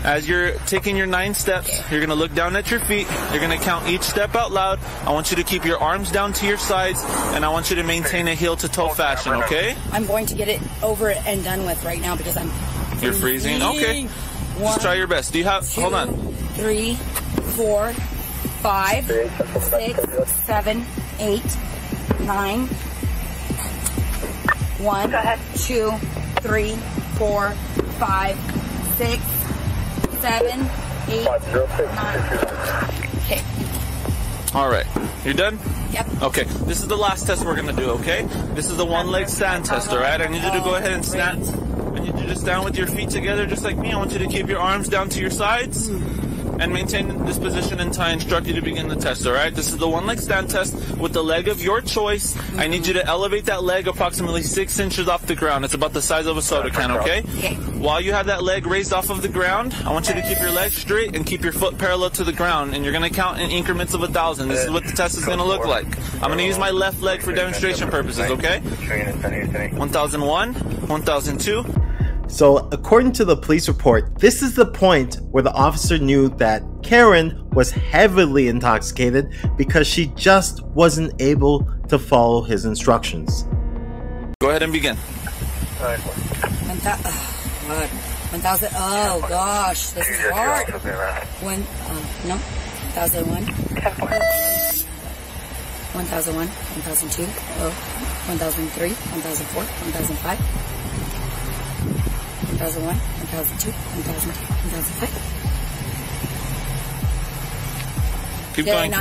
As you're taking your 9 steps, you're going to look down at your feet. You're going to count each step out loud. I want you to keep your arms down to your sides, and I want you to maintain a heel-to-toe fashion, okay? I'm going to get it over and done with right now because I'm You're freezing? Okay. Just try your best. Do you have... Hold on. 3, 4, 5, 6, 7, 8, 9, 1, 2, 3, 4, 5, 6, 7, 8, 9. Okay. All right. You're done? Yep. Okay. This is the last test we're going to do, okay? This is the one-leg stand test, all right? I need you to go ahead and stand. I need you to stand with your feet together just like me. I want you to keep your arms down to your sides and maintain this position until I instruct you to begin the test, all right? This is the one-leg stand test with the leg of your choice. I need you to elevate that leg approximately 6 inches off the ground. It's about the size of a soda can, okay? Okay. While you have that leg raised off of the ground, I want you to keep your legs straight and keep your foot parallel to the ground, and you're going to count in increments of 1,000. This is what the test is going to look like. I'm going to use my left leg for demonstration purposes, okay? 1,001, 1,002. So, according to the police report, this is the point where the officer knew that Karen was heavily intoxicated because she just wasn't able to follow his instructions. Go ahead and begin. 1,000. Oh gosh, this is hard. No, 1,001. 1,001. 1,002. 1,003. 1,004. 1,005. 1,001, 1,002, 1,003, 1,005. Keep going.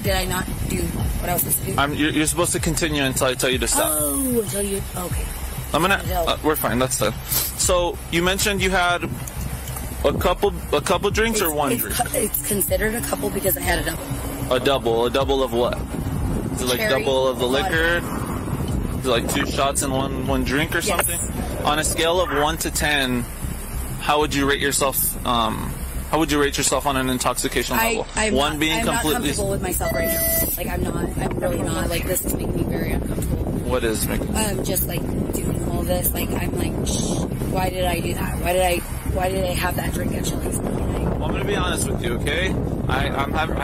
Did I not do what I was supposed to do? You're supposed to continue until I tell you to stop. Oh, until you. Okay. I'm gonna. We're fine. That's done. So you mentioned you had a couple drinks or one drink? It's considered a couple because I had a double. A double. A double of what? Is it like double of the liquor? Is it like 2 shots in one drink or something? Yes. On a scale of 1 to 10, how would you rate yourself? How would you rate yourself on an intoxication level? I'm One not, being I'm completely. not comfortable with myself right now. Like I'm really not. Like this is making me very uncomfortable. What is making? Just like doing all this. Like I'm like, why did I do that? Why did I have that drink at Chili's? Well, I'm gonna be honest with you, okay? I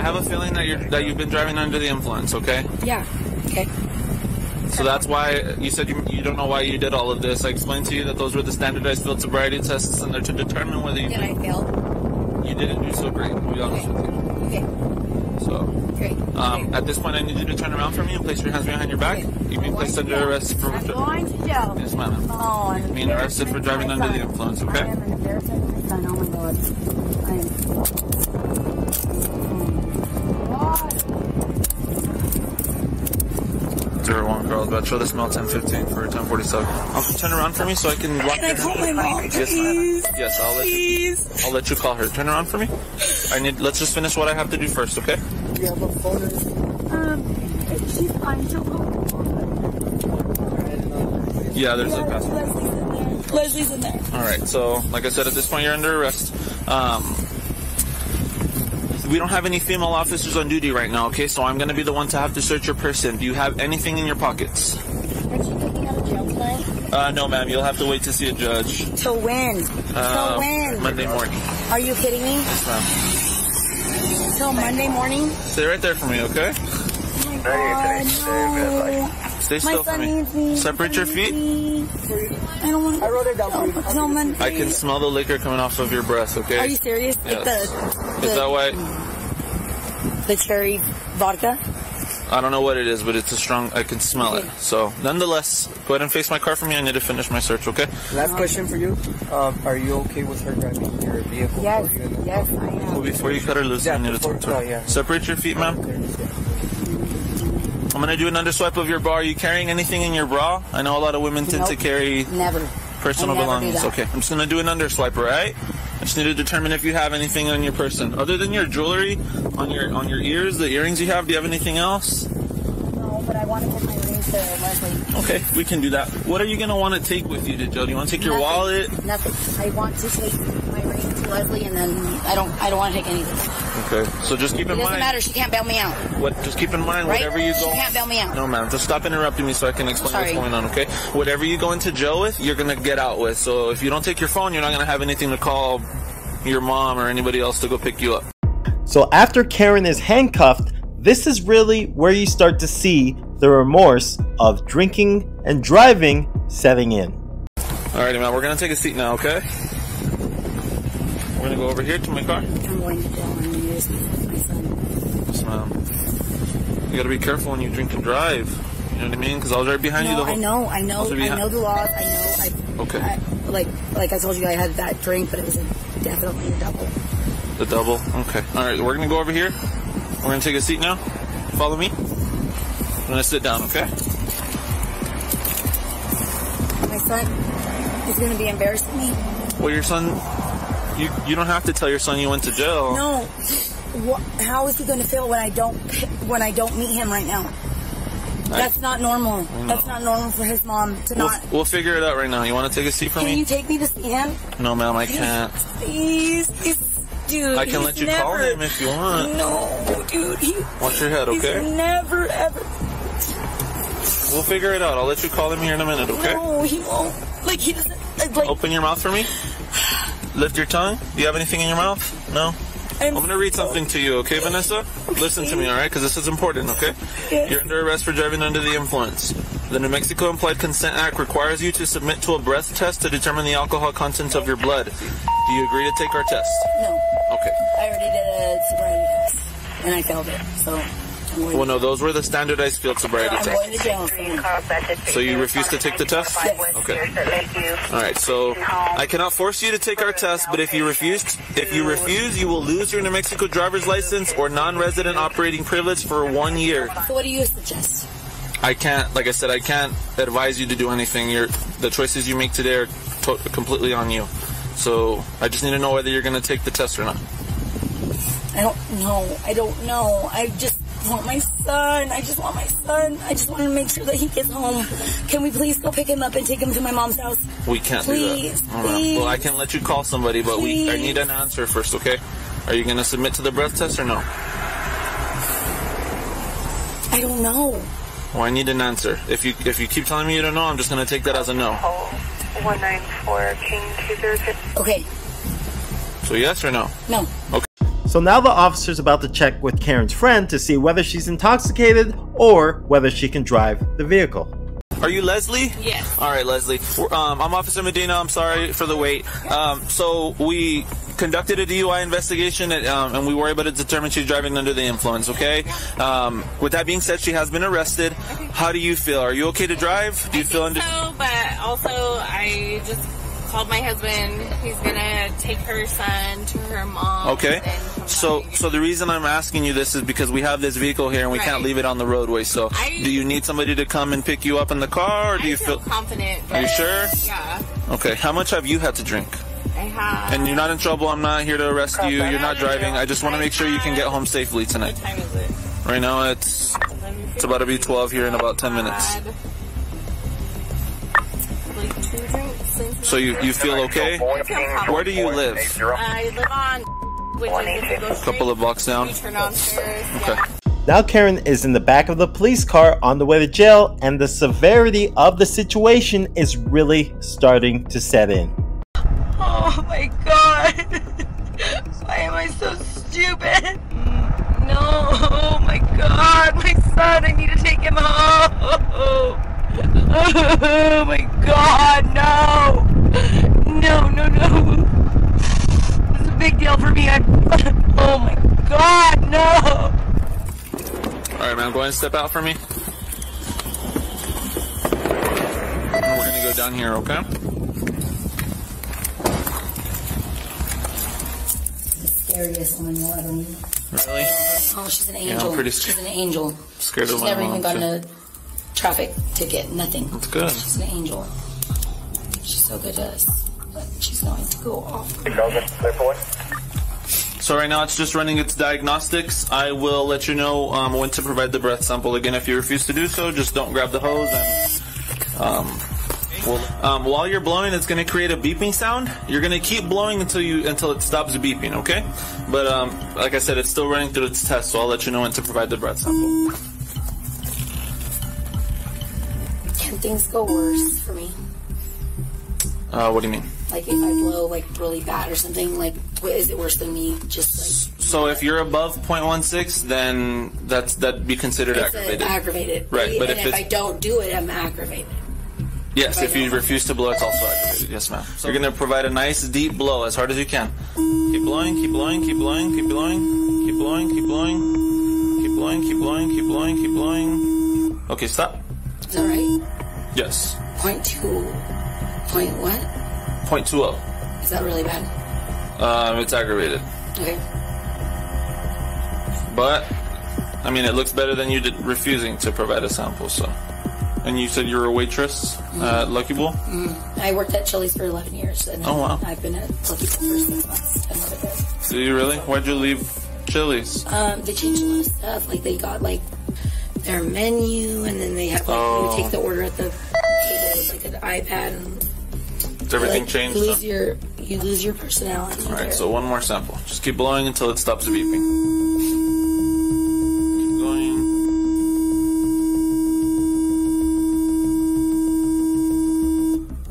have a feeling that you've been driving under the influence, okay? Yeah. Okay. So that's why you said you don't know why you did all of this. I explained to you that those were the standardized field sobriety tests, and they're to determine whether you. Did I fail? You didn't do so great, to be honest with you. Okay. So. Great. At this point, I need you to turn around for me and place your hands behind your back. You've been placed under arrest for. I'm going to jail. Yes, ma'am. Oh, I'm being arrested for driving under the influence. Okay. I am embarrassed of my son. Oh my God. I am. 1, Carl. About show this mail 10:15 for 10:47. Turn around for me so I can walk. Can I call my mom, Yes, please? ma'am. Yes, I'll let you call her. Turn around for me. Let's just finish what I have to do first, okay? Do you have a phone? She's fine. She'll call. Yeah, there's a password. Leslie's in there. All right. So, like I said, at this point, you're under arrest. We don't have any female officers on duty right now, okay? So I'm going to be the one to have to search your person. Do you have anything in your pockets? Aren't you getting out of jail tonight? No, ma'am. You'll have to wait to see a judge. Till when? Till when? Monday morning. Are you kidding me? Yes, ma'am. Till Monday morning? Stay right there for me, okay? Oh my God, no. Stay still for me. Separate your feet. I don't want to. I wrote it down for you. Till Monday. I can smell the liquor coming off of your breath, okay? Are you serious? Yes. Like Is that why? The cherry vodka? I don't know what it is, but it's a strong, I can smell it. So, nonetheless, go ahead and face my car for me. I need to finish my search, okay? Last question for you. Are you okay with her driving your vehicle? Yes, yes, I am. Well, before you cut her loose, I need to talk to her. Yeah. Separate your feet, ma'am. I'm going to do an underswipe of your bra. Are you carrying anything in your bra? I know a lot of women tend to carry personal belongings. Okay, I'm just going to do an underswipe, all right? I just need to determine if you have anything on your person. Other than your jewelry, on your ears, the earrings you have, do you have anything else? No, but I want to get my rings to Leslie. Okay, we can do that. What are you going to want to take with you to jail? Do you want to take your wallet? Nothing. I want to take my rings to Leslie, and then I don't want to take anything. Okay, so just keep in mind. It doesn't matter. She can't bail me out. Just keep in mind, right? whatever you go. She can't bail me out. No, ma'am. Just stop interrupting me so I can explain what's going on, okay? Whatever you go into jail with, you're going to get out with. So if you don't take your phone, you're not going to have anything to call your mom or anybody else to go pick you up. So after Karen is handcuffed, this is really where you start to see the remorse of drinking and driving setting in. Alrighty, man. We're going to take a seat now, okay? We're going to go over here to my car. I'm going to jail. I'm going to use my son. Yes, ma'am. You got to be careful when you drink and drive. You know what I mean? Because I was right behind you the whole... I know the laws. I know. Okay. Like I told you, I had that drink, but it was definitely a double. The double? Okay. Alright, we're going to go over here. We're going to take a seat now. Follow me. I'm going to sit down, okay? My son is going to be embarrassing me. Well, your son... You don't have to tell your son you went to jail. No. How is he going to feel when I don't meet him right now? That's not normal. No. That's not normal for his mom to not. We'll figure it out right now. You want to take a seat for me? Can you take me to see him? No, ma'am, I can't. Please, dude. I can let you call him if you want. No, dude. Watch your head, okay? He's never ever. We'll figure it out. I'll let you call him here in a minute, okay? No, he won't. Like he doesn't. Open your mouth for me. Lift your tongue. Do you have anything in your mouth? No? I'm going to read something to you, okay, Vanessa? Listen to me, all right? Because this is important, okay? Yes. You're under arrest for driving under the influence. The New Mexico Implied Consent Act requires you to submit to a breath test to determine the alcohol content of your blood. Do you agree to take our test? No. Okay. I already did a sobriety test, and I failed it, so... Well, no, those were the standardized field sobriety tests. I'm going to jail. So you refuse to take the test? Yes. Okay. All right. So I cannot force you to take our test, but if you refuse, you will lose your New Mexico driver's license or non-resident operating privilege for 1 year. So what do you suggest? I can't. Like I said, I can't advise you to do anything. The choices you make today are completely on you. So I just need to know whether you're going to take the test or not. I don't know. I just want my son. I just want my son. I just want to make sure that he gets home. Can we please go pick him up and take him to my mom's house? We can't do that. Please. Well, I can let you call somebody, but I need an answer first, okay? Are you going to submit to the breath test or no? I don't know. Well, I need an answer. If you keep telling me you don't know, I'm just going to take that as a no. 194 King 206. Okay. So yes or no? No. Okay. So now the officer's about to check with Karen's friend to see whether she's intoxicated or whether she can drive the vehicle. Are you Leslie? Yes. All right, Leslie. I'm Officer Medina. I'm sorry for the wait. So we conducted a DUI investigation, and we were able to determine she's driving under the influence, okay? With that being said, she has been arrested. Okay. How do you feel? Are you okay to drive? Do you feel under... so, but also I just called my husband. He's going to take her son to her mom. Okay. So So the reason I'm asking you this is because we have this vehicle here and we can't leave it on the roadway. So do you need somebody to come and pick you up in the car, or do you feel confident? Are you sure? Yeah. Okay. How much have you had to drink? I have. And you're not in trouble. I'm not here to arrest you. You're not driving. I just want to make sure you can get home safely tonight. What time is it? Right now it's about to be 12 here in about 10 minutes. Like 2 drinks. So you feel okay? Where do you live? I live on, which is if you go A couple of blocks down. straight, turn downstairs. Okay. Now Karen is in the back of the police car on the way to jail, and the severity of the situation is really starting to set in. Oh my god. Why am I so stupid? No, oh my god, my son, I need to take him home. Oh my god, no. No, no, no. This is a big deal for me. Oh my god, no. Alright, man, go ahead and step out for me. And we're gonna go down here, okay? Scariest woman you'll ever meet. Really? Oh, she's an Yeah, angel. I'm pretty She's an angel. Scared of She's my never mom, even gotten too. a traffic ticket. Nothing. That's good. She's an angel. She's so good to us. But she's going to go off. So right now it's just running its diagnostics. I will let you know when to provide the breath sample. Again, if you refuse to do so, just don't grab the hose. And while you're blowing, it's going to create a beeping sound. You're going to keep blowing until it stops beeping, okay? But like I said, it's still running through its test, so I'll let you know when to provide the breath sample. Can things go worse for me? What do you mean? Like if I blow like really bad or something, like is it worse than me just like... So if you're above 0.16, then that'd be considered aggravated. Aggravated. Right, but and if I don't do it, I'm aggravated. Yes, if you refuse to blow, it's also aggravated. Yes, ma'am. So you're going to provide a nice deep blow as hard as you can. Keep blowing, keep blowing, keep blowing, keep blowing, keep blowing, keep blowing, keep blowing, keep blowing, keep blowing, keep blowing. Okay, stop. Is that right? Yes. 0.2. Point what? 0.20. Is that really bad? It's aggravated. Okay. But, I mean, it looks better than you did refusing to provide a sample, so. And you said you were a waitress at Lucky Bowl? I worked at Chili's for 11 years. And Oh, wow. I've been at Lucky Bowl for 6 months. I love it there. Do you really? Why'd you leave Chili's? They changed a lot of stuff. Like they got like their menu, and then they have like you take the order at the table with like an iPad. And Did everything like, change? You lose your personality. Alright, so one more sample. Just keep blowing until it stops beeping. Keep going.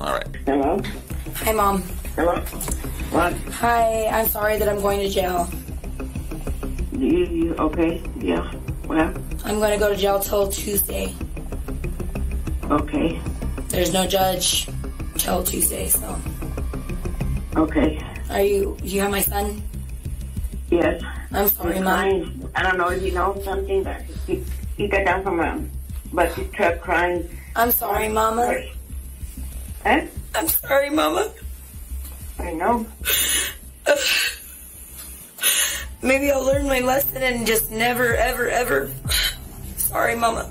Alright. Hello. Hi, Mom. Hello. What? Hi. I'm sorry that I'm going to jail. You okay? Yeah. Well. I'm going to go to jail till Tuesday. Okay. There's no judge till Tuesday, so. Okay. You have my son? Yes. I'm sorry, He's Mom. crying. I don't know if you know something, but he got down from but he kept crying. I'm sorry, Mama. Huh? I'm sorry, Mama. I know. Maybe I'll learn my lesson and just never, ever, ever. Sorry, Mama.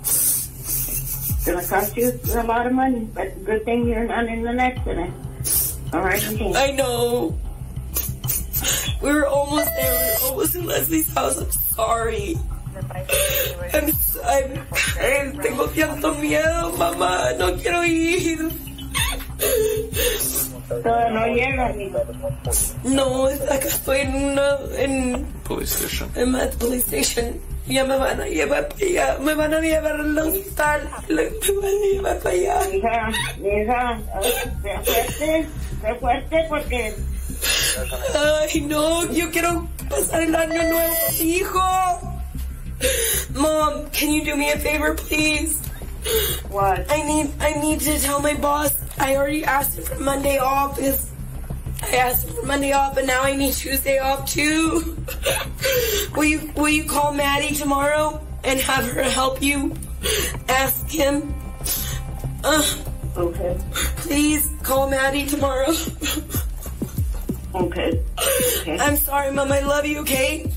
It's gonna cost you a lot of money, but good thing you're not in an accident. All right. I know. We were almost there. We were almost in Leslie's house. I'm sorry. Tengo tanto miedo, mamá. No quiero ir. Todo no llega, amigo. No, acá estoy en Police station. En la police station. Ya me van a llevar para allá. Me van a llevar al hospital. Me van a llevar para allá. Hija, sé fuerte porque... Ay, no, yo quiero pasar el año nuevo con mi hijo. Mom, can you do me a favor, please? What? I need to tell my boss. I already asked him for Monday off because I asked him for Monday off, but now I need Tuesday off too. Will you call Maddie tomorrow and have her help you? Ask him. Okay. Please call Maddie tomorrow. Okay. I'm sorry, Mom. I love you, okay?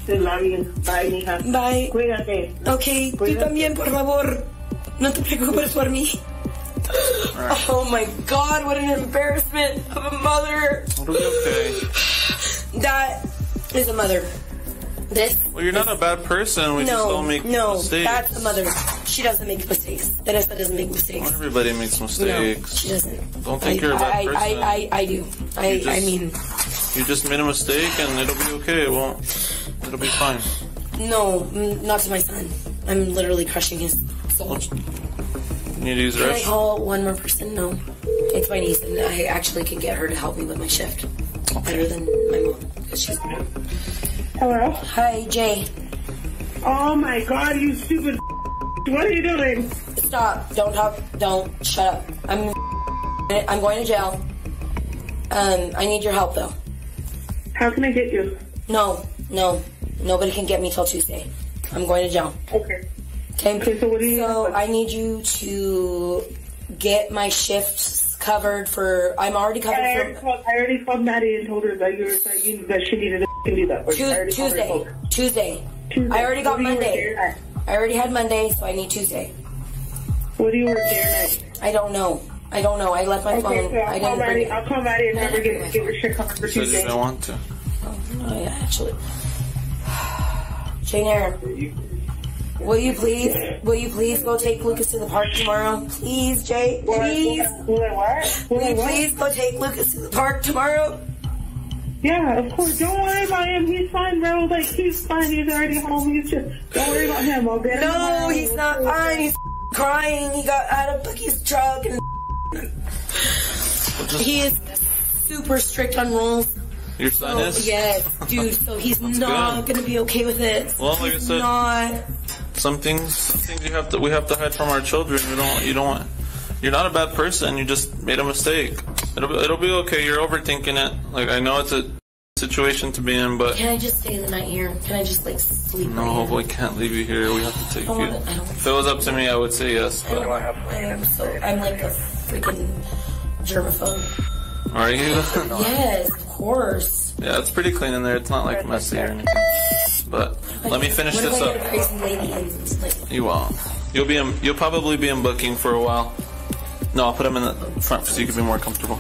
Te love you. Bye, mija. Bye. Cuídate. Okay, tú también, por favor. No te preocupes por mí. Oh my God, what an embarrassment of a mother. It'll be okay. That is a mother. This. Well, you're not a bad person. We just don't make mistakes. That's the mother. She doesn't make mistakes. Teresa doesn't make mistakes. Not everybody makes mistakes. No, she doesn't. Don't think you're a bad person. I do. I mean. You just made a mistake and it'll be okay. It'll be fine. No, not to my son. I'm literally crushing his soul. You need to use the Can I restroom? call one more person? No. It's my niece, and I actually can get her to help me with my shift. Better than my mom, because she's mom. Hello? Hi, Jay. Oh my God, you stupid. What are you doing? Stop. Don't talk. Don't. Shut up. I'm going to jail. I need your help, though. How can I get you? No. Nobody can get me till Tuesday. I'm going to jail. Okay. Okay, so what do you So I need you to get my shifts covered for. I'm already covered I already called Maddie and told her that that she needed to do that. Tuesday. I already got Monday. I already had Monday, so I need Tuesday. What do you work there next? I don't know. I left my phone. So I'll call Maddie and have her get your shit covered for Tuesday. You don't want to. Oh yeah, actually. Jane Eyre, will you please go take Lucas to the park tomorrow? Please, Jay, please. Will you please go take Lucas to the park tomorrow? Yeah, of course. Don't worry about him. He's fine, bro. Like, he's fine. He's already home. He's just, don't worry about him. I'll get him. No, he's not fine. He's crying. He got out of Bucky's truck and he is super strict on rules. Your son is? Yes, dude. So he's not going to be okay with it. Well, like I said, some things we have to hide from our children. You're not a bad person. You just made a mistake. It'll be okay. You're overthinking it. Like, I know it's a situation to be in, but can I just stay the night here? Can I just sleep? No, we can't leave you here. We have to take you. If it was up to me, I would say yes. But I'm like a freaking germaphobe. Are you? Yes, of course. Yeah, it's pretty clean in there. It's not like messy or anything. But let me finish this up. Crazy lady and, You won't. You'll probably be in booking for a while. No, I'll put them in the front so you can be more comfortable.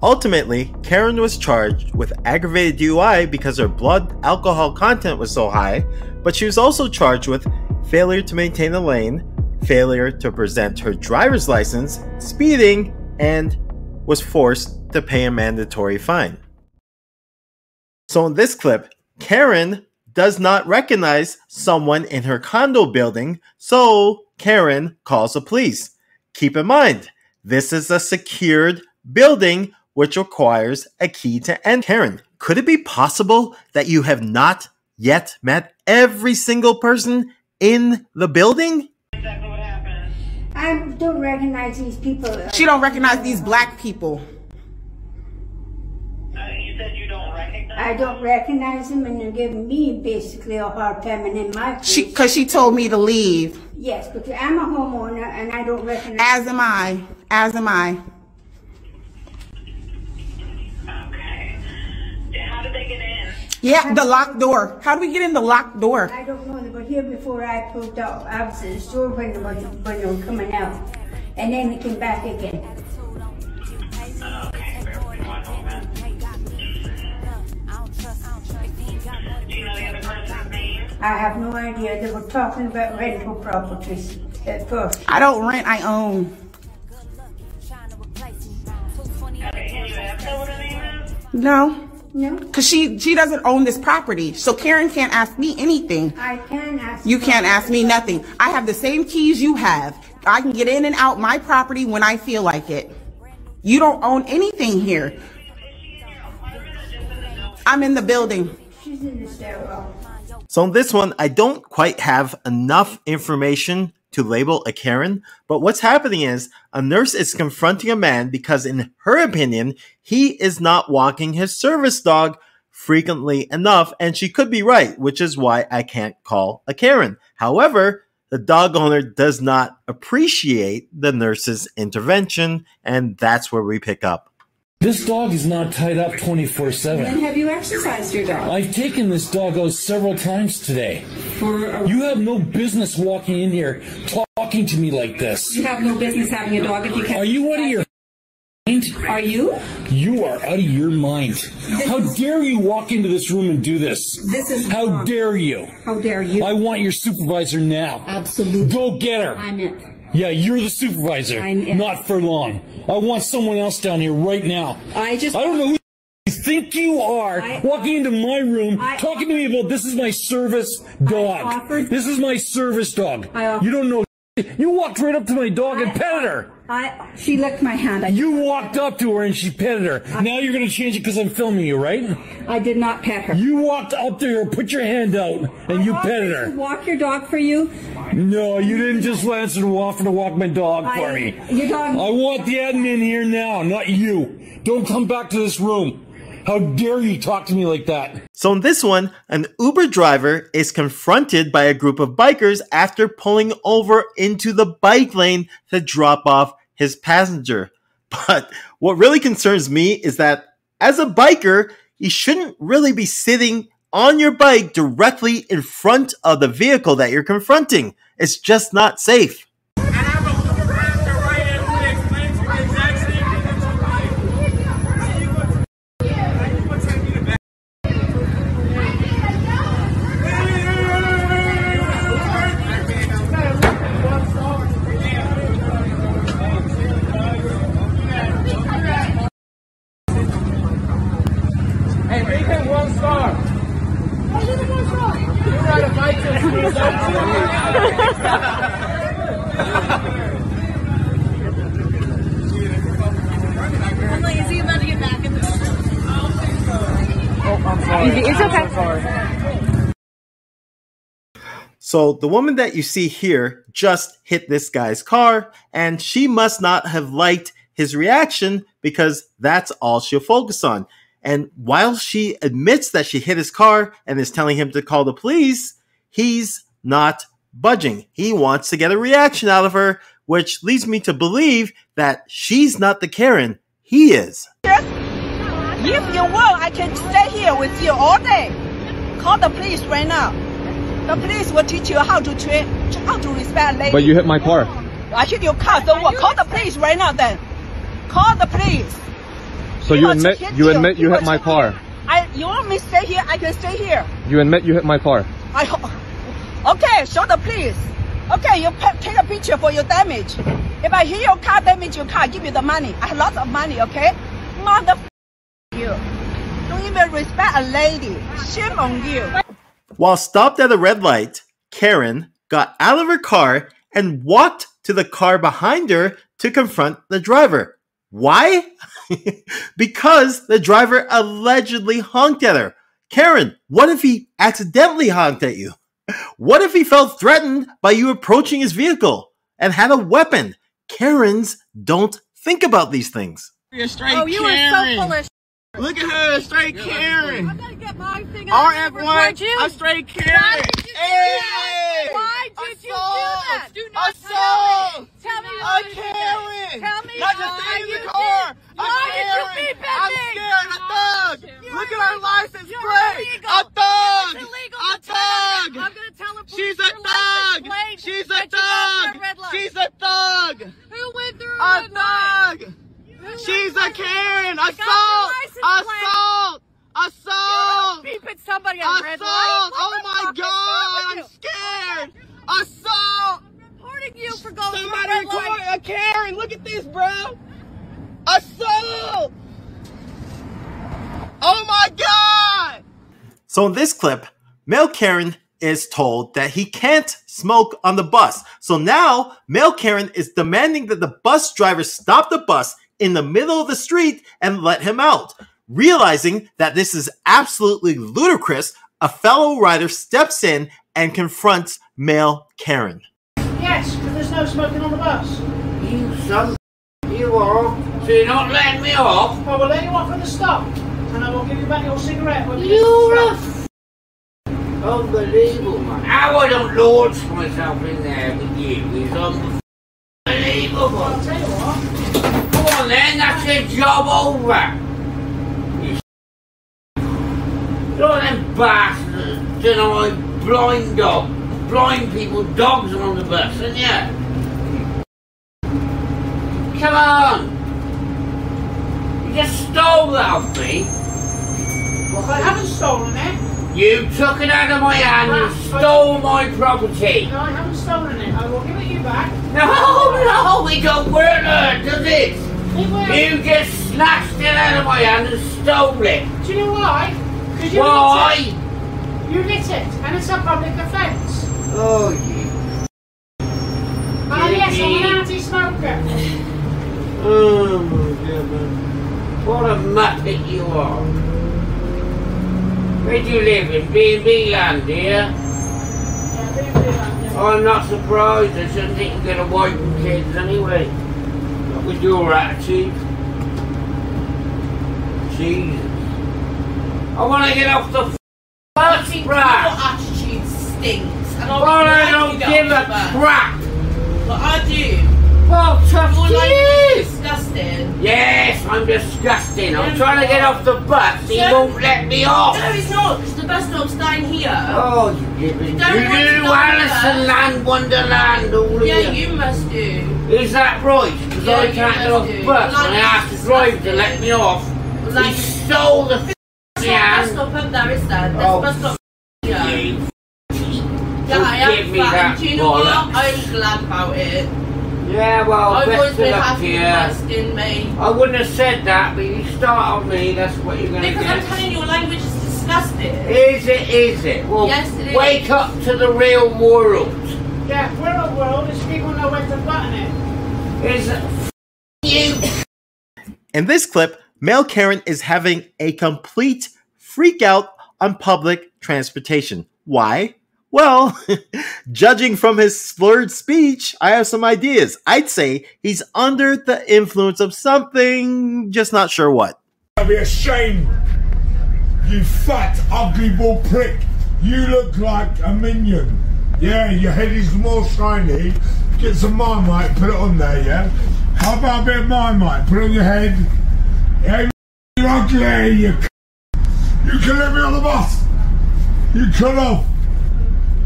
Ultimately, Karen was charged with aggravated DUI because her blood alcohol content was so high, but she was also charged with failure to maintain a lane, failure to present her driver's license, speeding, and was forced to pay a mandatory fine. So in this clip, Karen does not recognize someone in her condo building, so Karen calls the police. Keep in mind, this is a secured building which requires a key to enter. Karen, could it be possible that you have not yet met every single person in the building? I don't recognize these people. She don't recognize these black people. You said you don't recognize I don't recognize them, and they're giving me basically a hard time, and in my face. Because she told me to leave. Yes, because I'm a homeowner, and I don't recognize. As am I. As am I. How did they get in? Yeah, the locked door. How do we get in the locked door? I don't know. They were here before I pulled out. I was in the store when they were coming out. And then they came back again. Okay, bear with me one moment. Do you know the other person's name? I have no idea. They were talking about rental properties at first. I don't rent, I own. Okay, can you ask her what her name is? No. No. Because she doesn't own this property. So Karen can't ask me anything. I can ask you. Can't ask me nothing. I have the same keys you have. I can get in and out my property when I feel like it. You don't own anything here. I'm in the building. She's in the stairwell. So on this one, I don't quite have enough information to label a Karen, but what's happening is a nurse is confronting a man because in her opinion, he is not walking his service dog frequently enough, and she could be right, which is why I can't call a Karen. However, the dog owner does not appreciate the nurse's intervention, and that's where we pick up. This dog is not tied up 24/7. And have you exercised your dog? I've taken this dog out several times today. You have no business walking in here talking to me like this. You have no business having a dog if you can't. Are you out of your mind? Are you? You are out of your mind. How dare you walk into this room and do this? This is How wrong. dare you? How dare you? I want your supervisor now. Absolutely. Go get her. I'm it. Yeah, you're the supervisor. Not for long. I want someone else down here right now. I don't know who you think you are walking into my room talking to me about this is my service dog. This is my service dog. You don't know. You walked right up to my dog and petted her. She licked my hand. You walked up to her and she petted her. Now you're going to change it because I'm filming you, right? I did not pet her. You walked up to her, put your hand out, and you petted her. Walk your dog for you? No, you didn't just answer to offer to walk my dog for me. Your dog. I want the admin here now, not you. Don't come back to this room. How dare you talk to me like that? So in this one, an Uber driver is confronted by a group of bikers after pulling over into the bike lane to drop off his passenger. But what really concerns me is that as a biker, you shouldn't really be sitting on your bike directly in front of the vehicle that you're confronting. It's just not safe. Hey, make him 1 star. You ride a bike to squeeze up Is he about to get back in the Oh, I'm sorry. It's okay. I'm sorry. So the woman that you see here just hit this guy's car, and she must not have liked his reaction because that's all she'll focus on. And while she admits that she hit his car and is telling him to call the police, he's not budging. He wants to get a reaction out of her, which leads me to believe that she's not the Karen. He is. If you want, I can stay here with you all day. Call the police right now. The police will teach you how to respect ladies. But you hit my car. I hit your car, so what? Call the police right now then. Call the police. So you admit you hit my car. You want me to stay here? I can stay here. You admit you hit my car. Okay, show the police. Okay, you take a picture for your damage. If I hit your car, damage your car, give you the money. I have lots of money, okay? You. Don't even respect a lady. Shame on you. While stopped at a red light, Karen got out of her car and walked to the car behind her to confront the driver. Why? Because the driver allegedly honked at her. Karen, what if he accidentally honked at you? What if he felt threatened by you approaching his vehicle and had a weapon? Karens don't think about these things. You're a straight you are so foolish. Look at her, a straight Karen. I'm gonna get my thing RF1, a straight Karen. Why did you do that? Do not tell me. Tell me a Karen. Tell me not just stay in the car. Why did you beep at I'm me? scared. A thug. Look at her license plate. A thug. A thug. I'm gonna tell the police. She's a thug. She's a thug. She's a thug. Who went through a thug? She's a Karen. Assault. Assault. Assault! Beep at somebody on red light. Oh my God! I'm scared! Assault! I'm reporting you for going through Somebody red report light. a Karen! Look at this, bro! Assault! Oh my God! So in this clip, male Karen is told that he can't smoke on the bus. So now, male Karen is demanding that the bus driver stop the bus in the middle of the street and let him out. Realizing that this is absolutely ludicrous, a fellow rider steps in and confronts male Karen. Yes, because there's no smoking on the bus. You son, you are. So you're not letting me off? I will let you off at the stop. and I will give you back your cigarette when we You're unbelievable, man. How I don't launch myself in there with you is unbelievable. I'll tell you what. Go on then, that's your job over. You Look at them bastards, you know, blind people, dogs on the bus, and yeah. Come on! You just stole that off me. Well, I haven't stolen it. You took it out of my hand and stole my property. No, I haven't stolen it. I will give it you back. No, it don't work like that, does it? It will. You just snatched it out of my hand and stole it. Do you know why? Because you Why? lit it. You lit it, and it's a public offence. Oh, you. Oh, yes, I'm an anti-smoker. Oh my goodness. What a muppet you are. Where do you live? In B&B land, do you? Yeah, B&B land, yeah. I'm not surprised. I shouldn't think you're going to wipe kids anyway. Not with your attitude. Jesus. I want to get off the bus, Your attitude stinks. And I don't give a crap. But I do. Well, tough You're like kids. disgusting. Yes, I'm disgusting. I'm trying to get off the bus. He won't let me off. No, he's not, because the bus stop's down here. Oh, you give me. You don't want to do go Alice there. and Land Wonderland, all of Yeah, you. you must do. Is that right? Because Yeah, I you can't get must off the do. bus Like and I have to drive to let me off. Like- He stole the There's f***ing not a bus hand. stop up there, is there? There's Oh, a bus stop here. You Yeah, I am give me fat, that and do you know what? bollocks. I'm glad about it. Yeah, well, I've always best of been luck happy to with you. my skin, mate. I wouldn't have said that, but you start on me, that's what you're going to Because get. I'm telling you, your language is disgusting. Is it, is it? Well, Yes, it is. wake up to the real world. Yeah, real world is people know when to button it. Is it you? In this clip, male Karen is having a complete freak out on public transportation. Why? Well, judging from his slurred speech, I have some ideas. I'd say he's under the influence of something, just not sure what. I'll be ashamed, you fat, ugly bull prick. You look like a minion. Yeah, your head is more shiny. Get some Marmite, put it on there, yeah? How about a bit of Marmite, put it on your head? Hey, you're ugly, you You can let me on the bus. You cut off.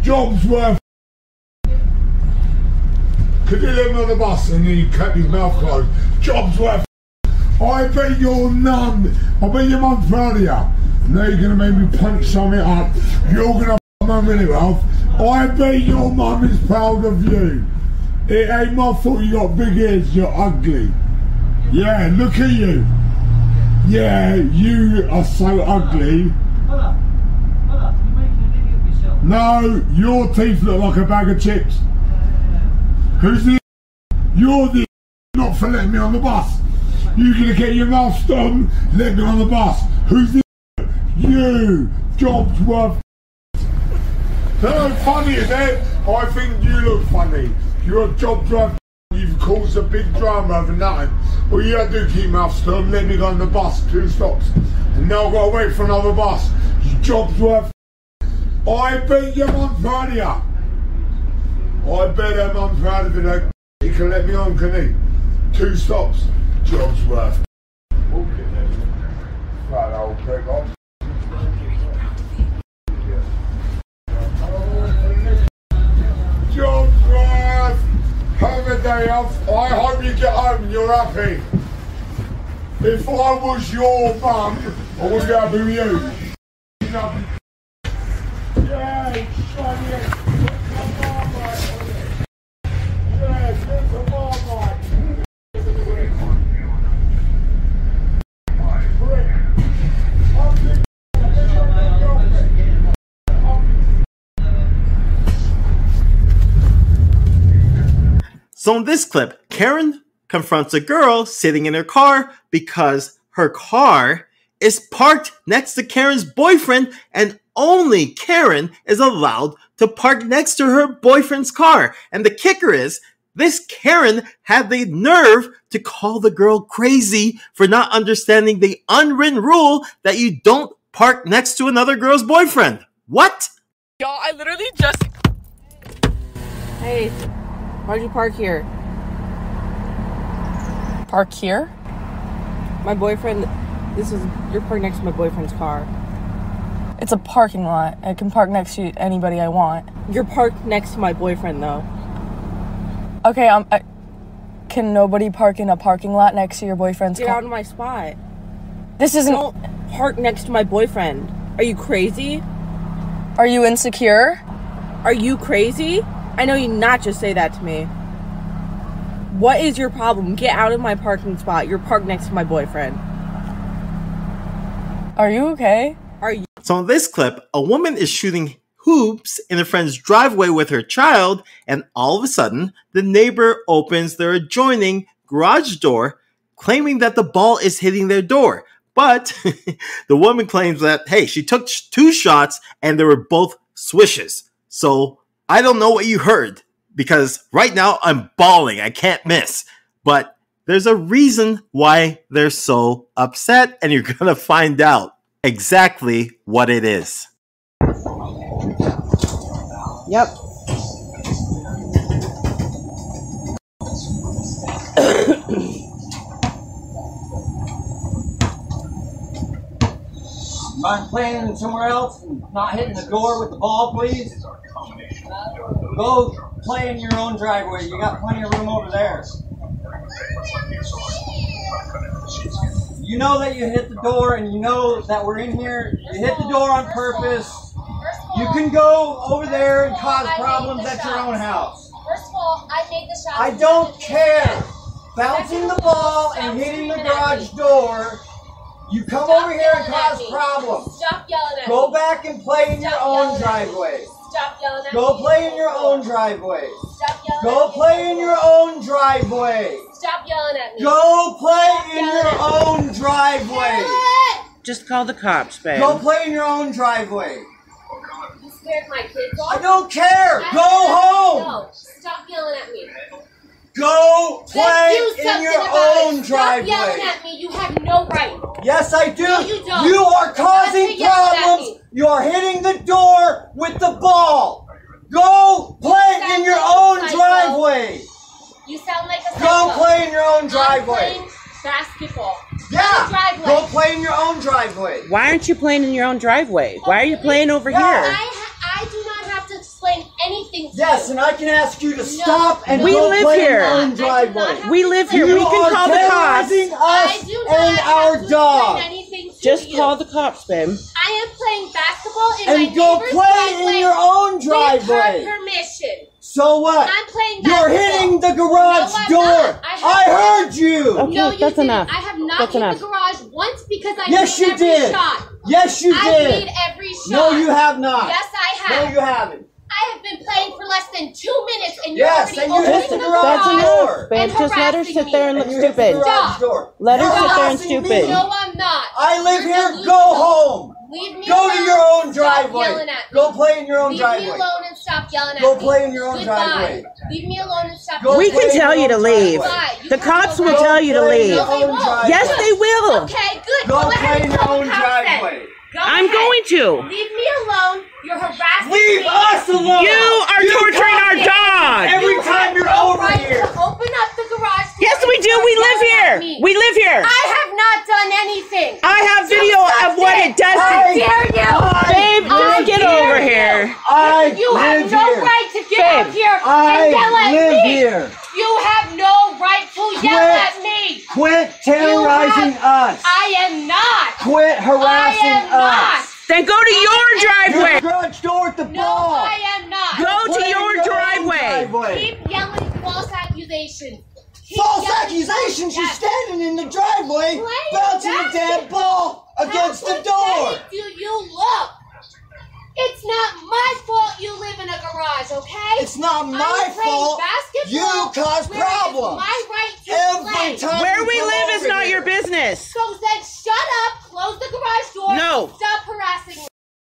Job's worth. Could you let me on the bus and then you cut his mouth closed? Job's worth. I bet your mum, I bet your mum's proud of you. Now you're gonna make me punch something up. You're gonna f my really well. I bet your mum is proud of you. It ain't my fault you got big ears, you're ugly. Yeah, look at you. Yeah, you are so ugly. No, your teeth look like a bag of chips. Who's the? You're the not for letting me on the bus. You're gonna get your mouth stopped, let me on the bus. Who's the? You. Job's worth. No, funny is it? I think you look funny. You're a job's worth. You've caused a big drama over nothing. All you had to do keep your mouth stopped, let me go on the bus, 2 stops. And now I've got to wait for another bus. Your job's worth. I bet your mum's proud of you. I bet her mum's proud of you. He can let me on, can he? 2 stops. Job's worth. Right, old prick off. Job's worth. Have a day off. I hope you get home and you're happy. If I was your mum, I wouldn't be happy with you. Yeah, So in this clip, Karen confronts a girl sitting in her car because her car is parked next to Karen's boyfriend and only Karen is allowed to park next to her boyfriend's car. And the kicker is, This Karen had the nerve to call the girl crazy for not understanding the unwritten rule that you don't park next to another girl's boyfriend. What? Y'all, I literally just... Hey, why'd you park here? Park here? My boyfriend, you're parked next to my boyfriend's car. It's a parking lot. I can park next to anybody I want. You're parked next to my boyfriend, though. Okay, can nobody park in a parking lot next to your boyfriend's car? Get out of my spot. This isn't... Don't park next to my boyfriend. Are you crazy? Are you insecure? Are you crazy? I know you not just say that to me. What is your problem? Get out of my parking spot. You're parked next to my boyfriend. Are you okay? Are you? So in this clip, a woman is shooting hoops in a friend's driveway with her child, and all of a sudden, the neighbor opens their adjoining garage door, claiming that the ball is hitting their door. But the woman claims that, hey, she took 2 shots and they were both swishes. So I don't know what you heard, because right now I'm bawling. I can't miss. But there's a reason why they're so upset, and you're going to find out exactly what it is. Yep. Mind playing somewhere else and not hitting the door with the ball, please? Go play in your own driveway. You got plenty of room over there. You know that you hit the door, and you know that we're in here. You hit the door on purpose. You can go over there and cause problems at your own house. First of all, I made the shot. I don't care. Bouncing the ball and hitting the garage door. You come over here and cause problems. Stop yelling at me. Go back and play in your own driveway. Stop yelling at me. Go play in your own driveway. Stop yelling Go at me. play in your own driveway. Stop yelling at me. Go play in your own driveway. Just call the cops, babe. Go play in your own driveway. You scared my kids off? I don't care. Go home. No, stop yelling at me. Go play Let's do in your something about own it. driveway. Stop yelling at me. You have no right. Yes, I do. No, you don't. You are causing You're not yelling at problems. You are hitting the door with the ball. Go play in your own driveway. You sound like a psycho. Go play in your own I'm driveway. playing basketball. Yeah. Driveway. Go play in your own driveway. Why aren't you playing in your own driveway? Why are you playing over here? I do not have to explain anything to Yes, you. and I can ask you to stop and We go live play here. in your own driveway. We live here. You We can are call the cops. terrorizing us and our dog. Just call the cops, babe. I am playing basketball in And my go neighbor's play driveway in your own with driveway. her permission. So what? I'm playing You're basketball. hitting the garage No, I'm door. not. I heard you. Okay, No, you that's didn't. enough. I have not That's hit enough. the garage once because I Yes, made you every did. shot. Yes, you I did. made every shot. No, you have not. Yes, I have. No, you haven't. I have been playing for less than 2 minutes, and you're Yes, already and you hit opening the the garage garage door. Babe, and just let her harassing sit there and me. look And you hit the stupid. garage door. Let her You're sit there and harassing me. stupid. No, I'm not. I live You're here. delusional. Go home. Leave me Go alone. to your own Stop driveway. yelling at me. Go play in your own Leave driveway. me alone and stop yelling at Go me. play in your own Goodbye. driveway. Leave me alone and stop Go yelling We at me. can tell you to leave. Goodbye. You The have cops no will right. tell you to Go play in leave. your own driveway. Yes, they will. Okay, good. Go ahead play in and your call own the cops then. driveway. Go I'm ahead. going to. Leave me alone. You're harassing Leave me. us alone. You are torturing our dog. Every You time have you're no over right here. to open up the garage door Yes, we and do. start We live yelling here. at me. We live here. I have not done anything. I have video of what it does How to dare you? Babe, just get dare over you. here. You have live no here. right to get out Babe, here I and yell at live me. here. You have no right to yell at me. Quit terrorizing us. I am not. Quit harassing I am not. us. Then go to your driveway. Your garage door with the No, ball. I am not. Go Play to in your own driveway. Keep yelling false accusations. Keep False yelling accusations. You're yes. standing in the driveway, Play bouncing the damn basketball. ball against How the door. pathetic do you look? It's not my fault you live in a garage, okay? It's not I'm my playing fault. basketball You cause where problems. It's my right to Every play. time Where you we come live is over not here. your business. So then shut up, close the garage door, No. and stop harassing me.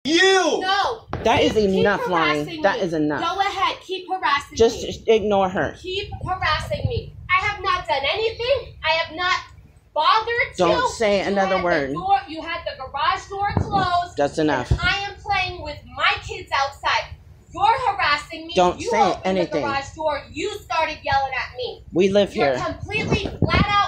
You. No. That is Keep enough, harassing Lonnie. That me. is enough. Go ahead, keep keep harassing me. Just ignore her. Keep harassing me. I have not done anything. I have not bothered you. Don't say another word. You had the garage door closed. That's enough. And I am playing with my kids outside. You're harassing me. Don't you say opened anything. The garage door. You started yelling at me. We live You're here. completely flat out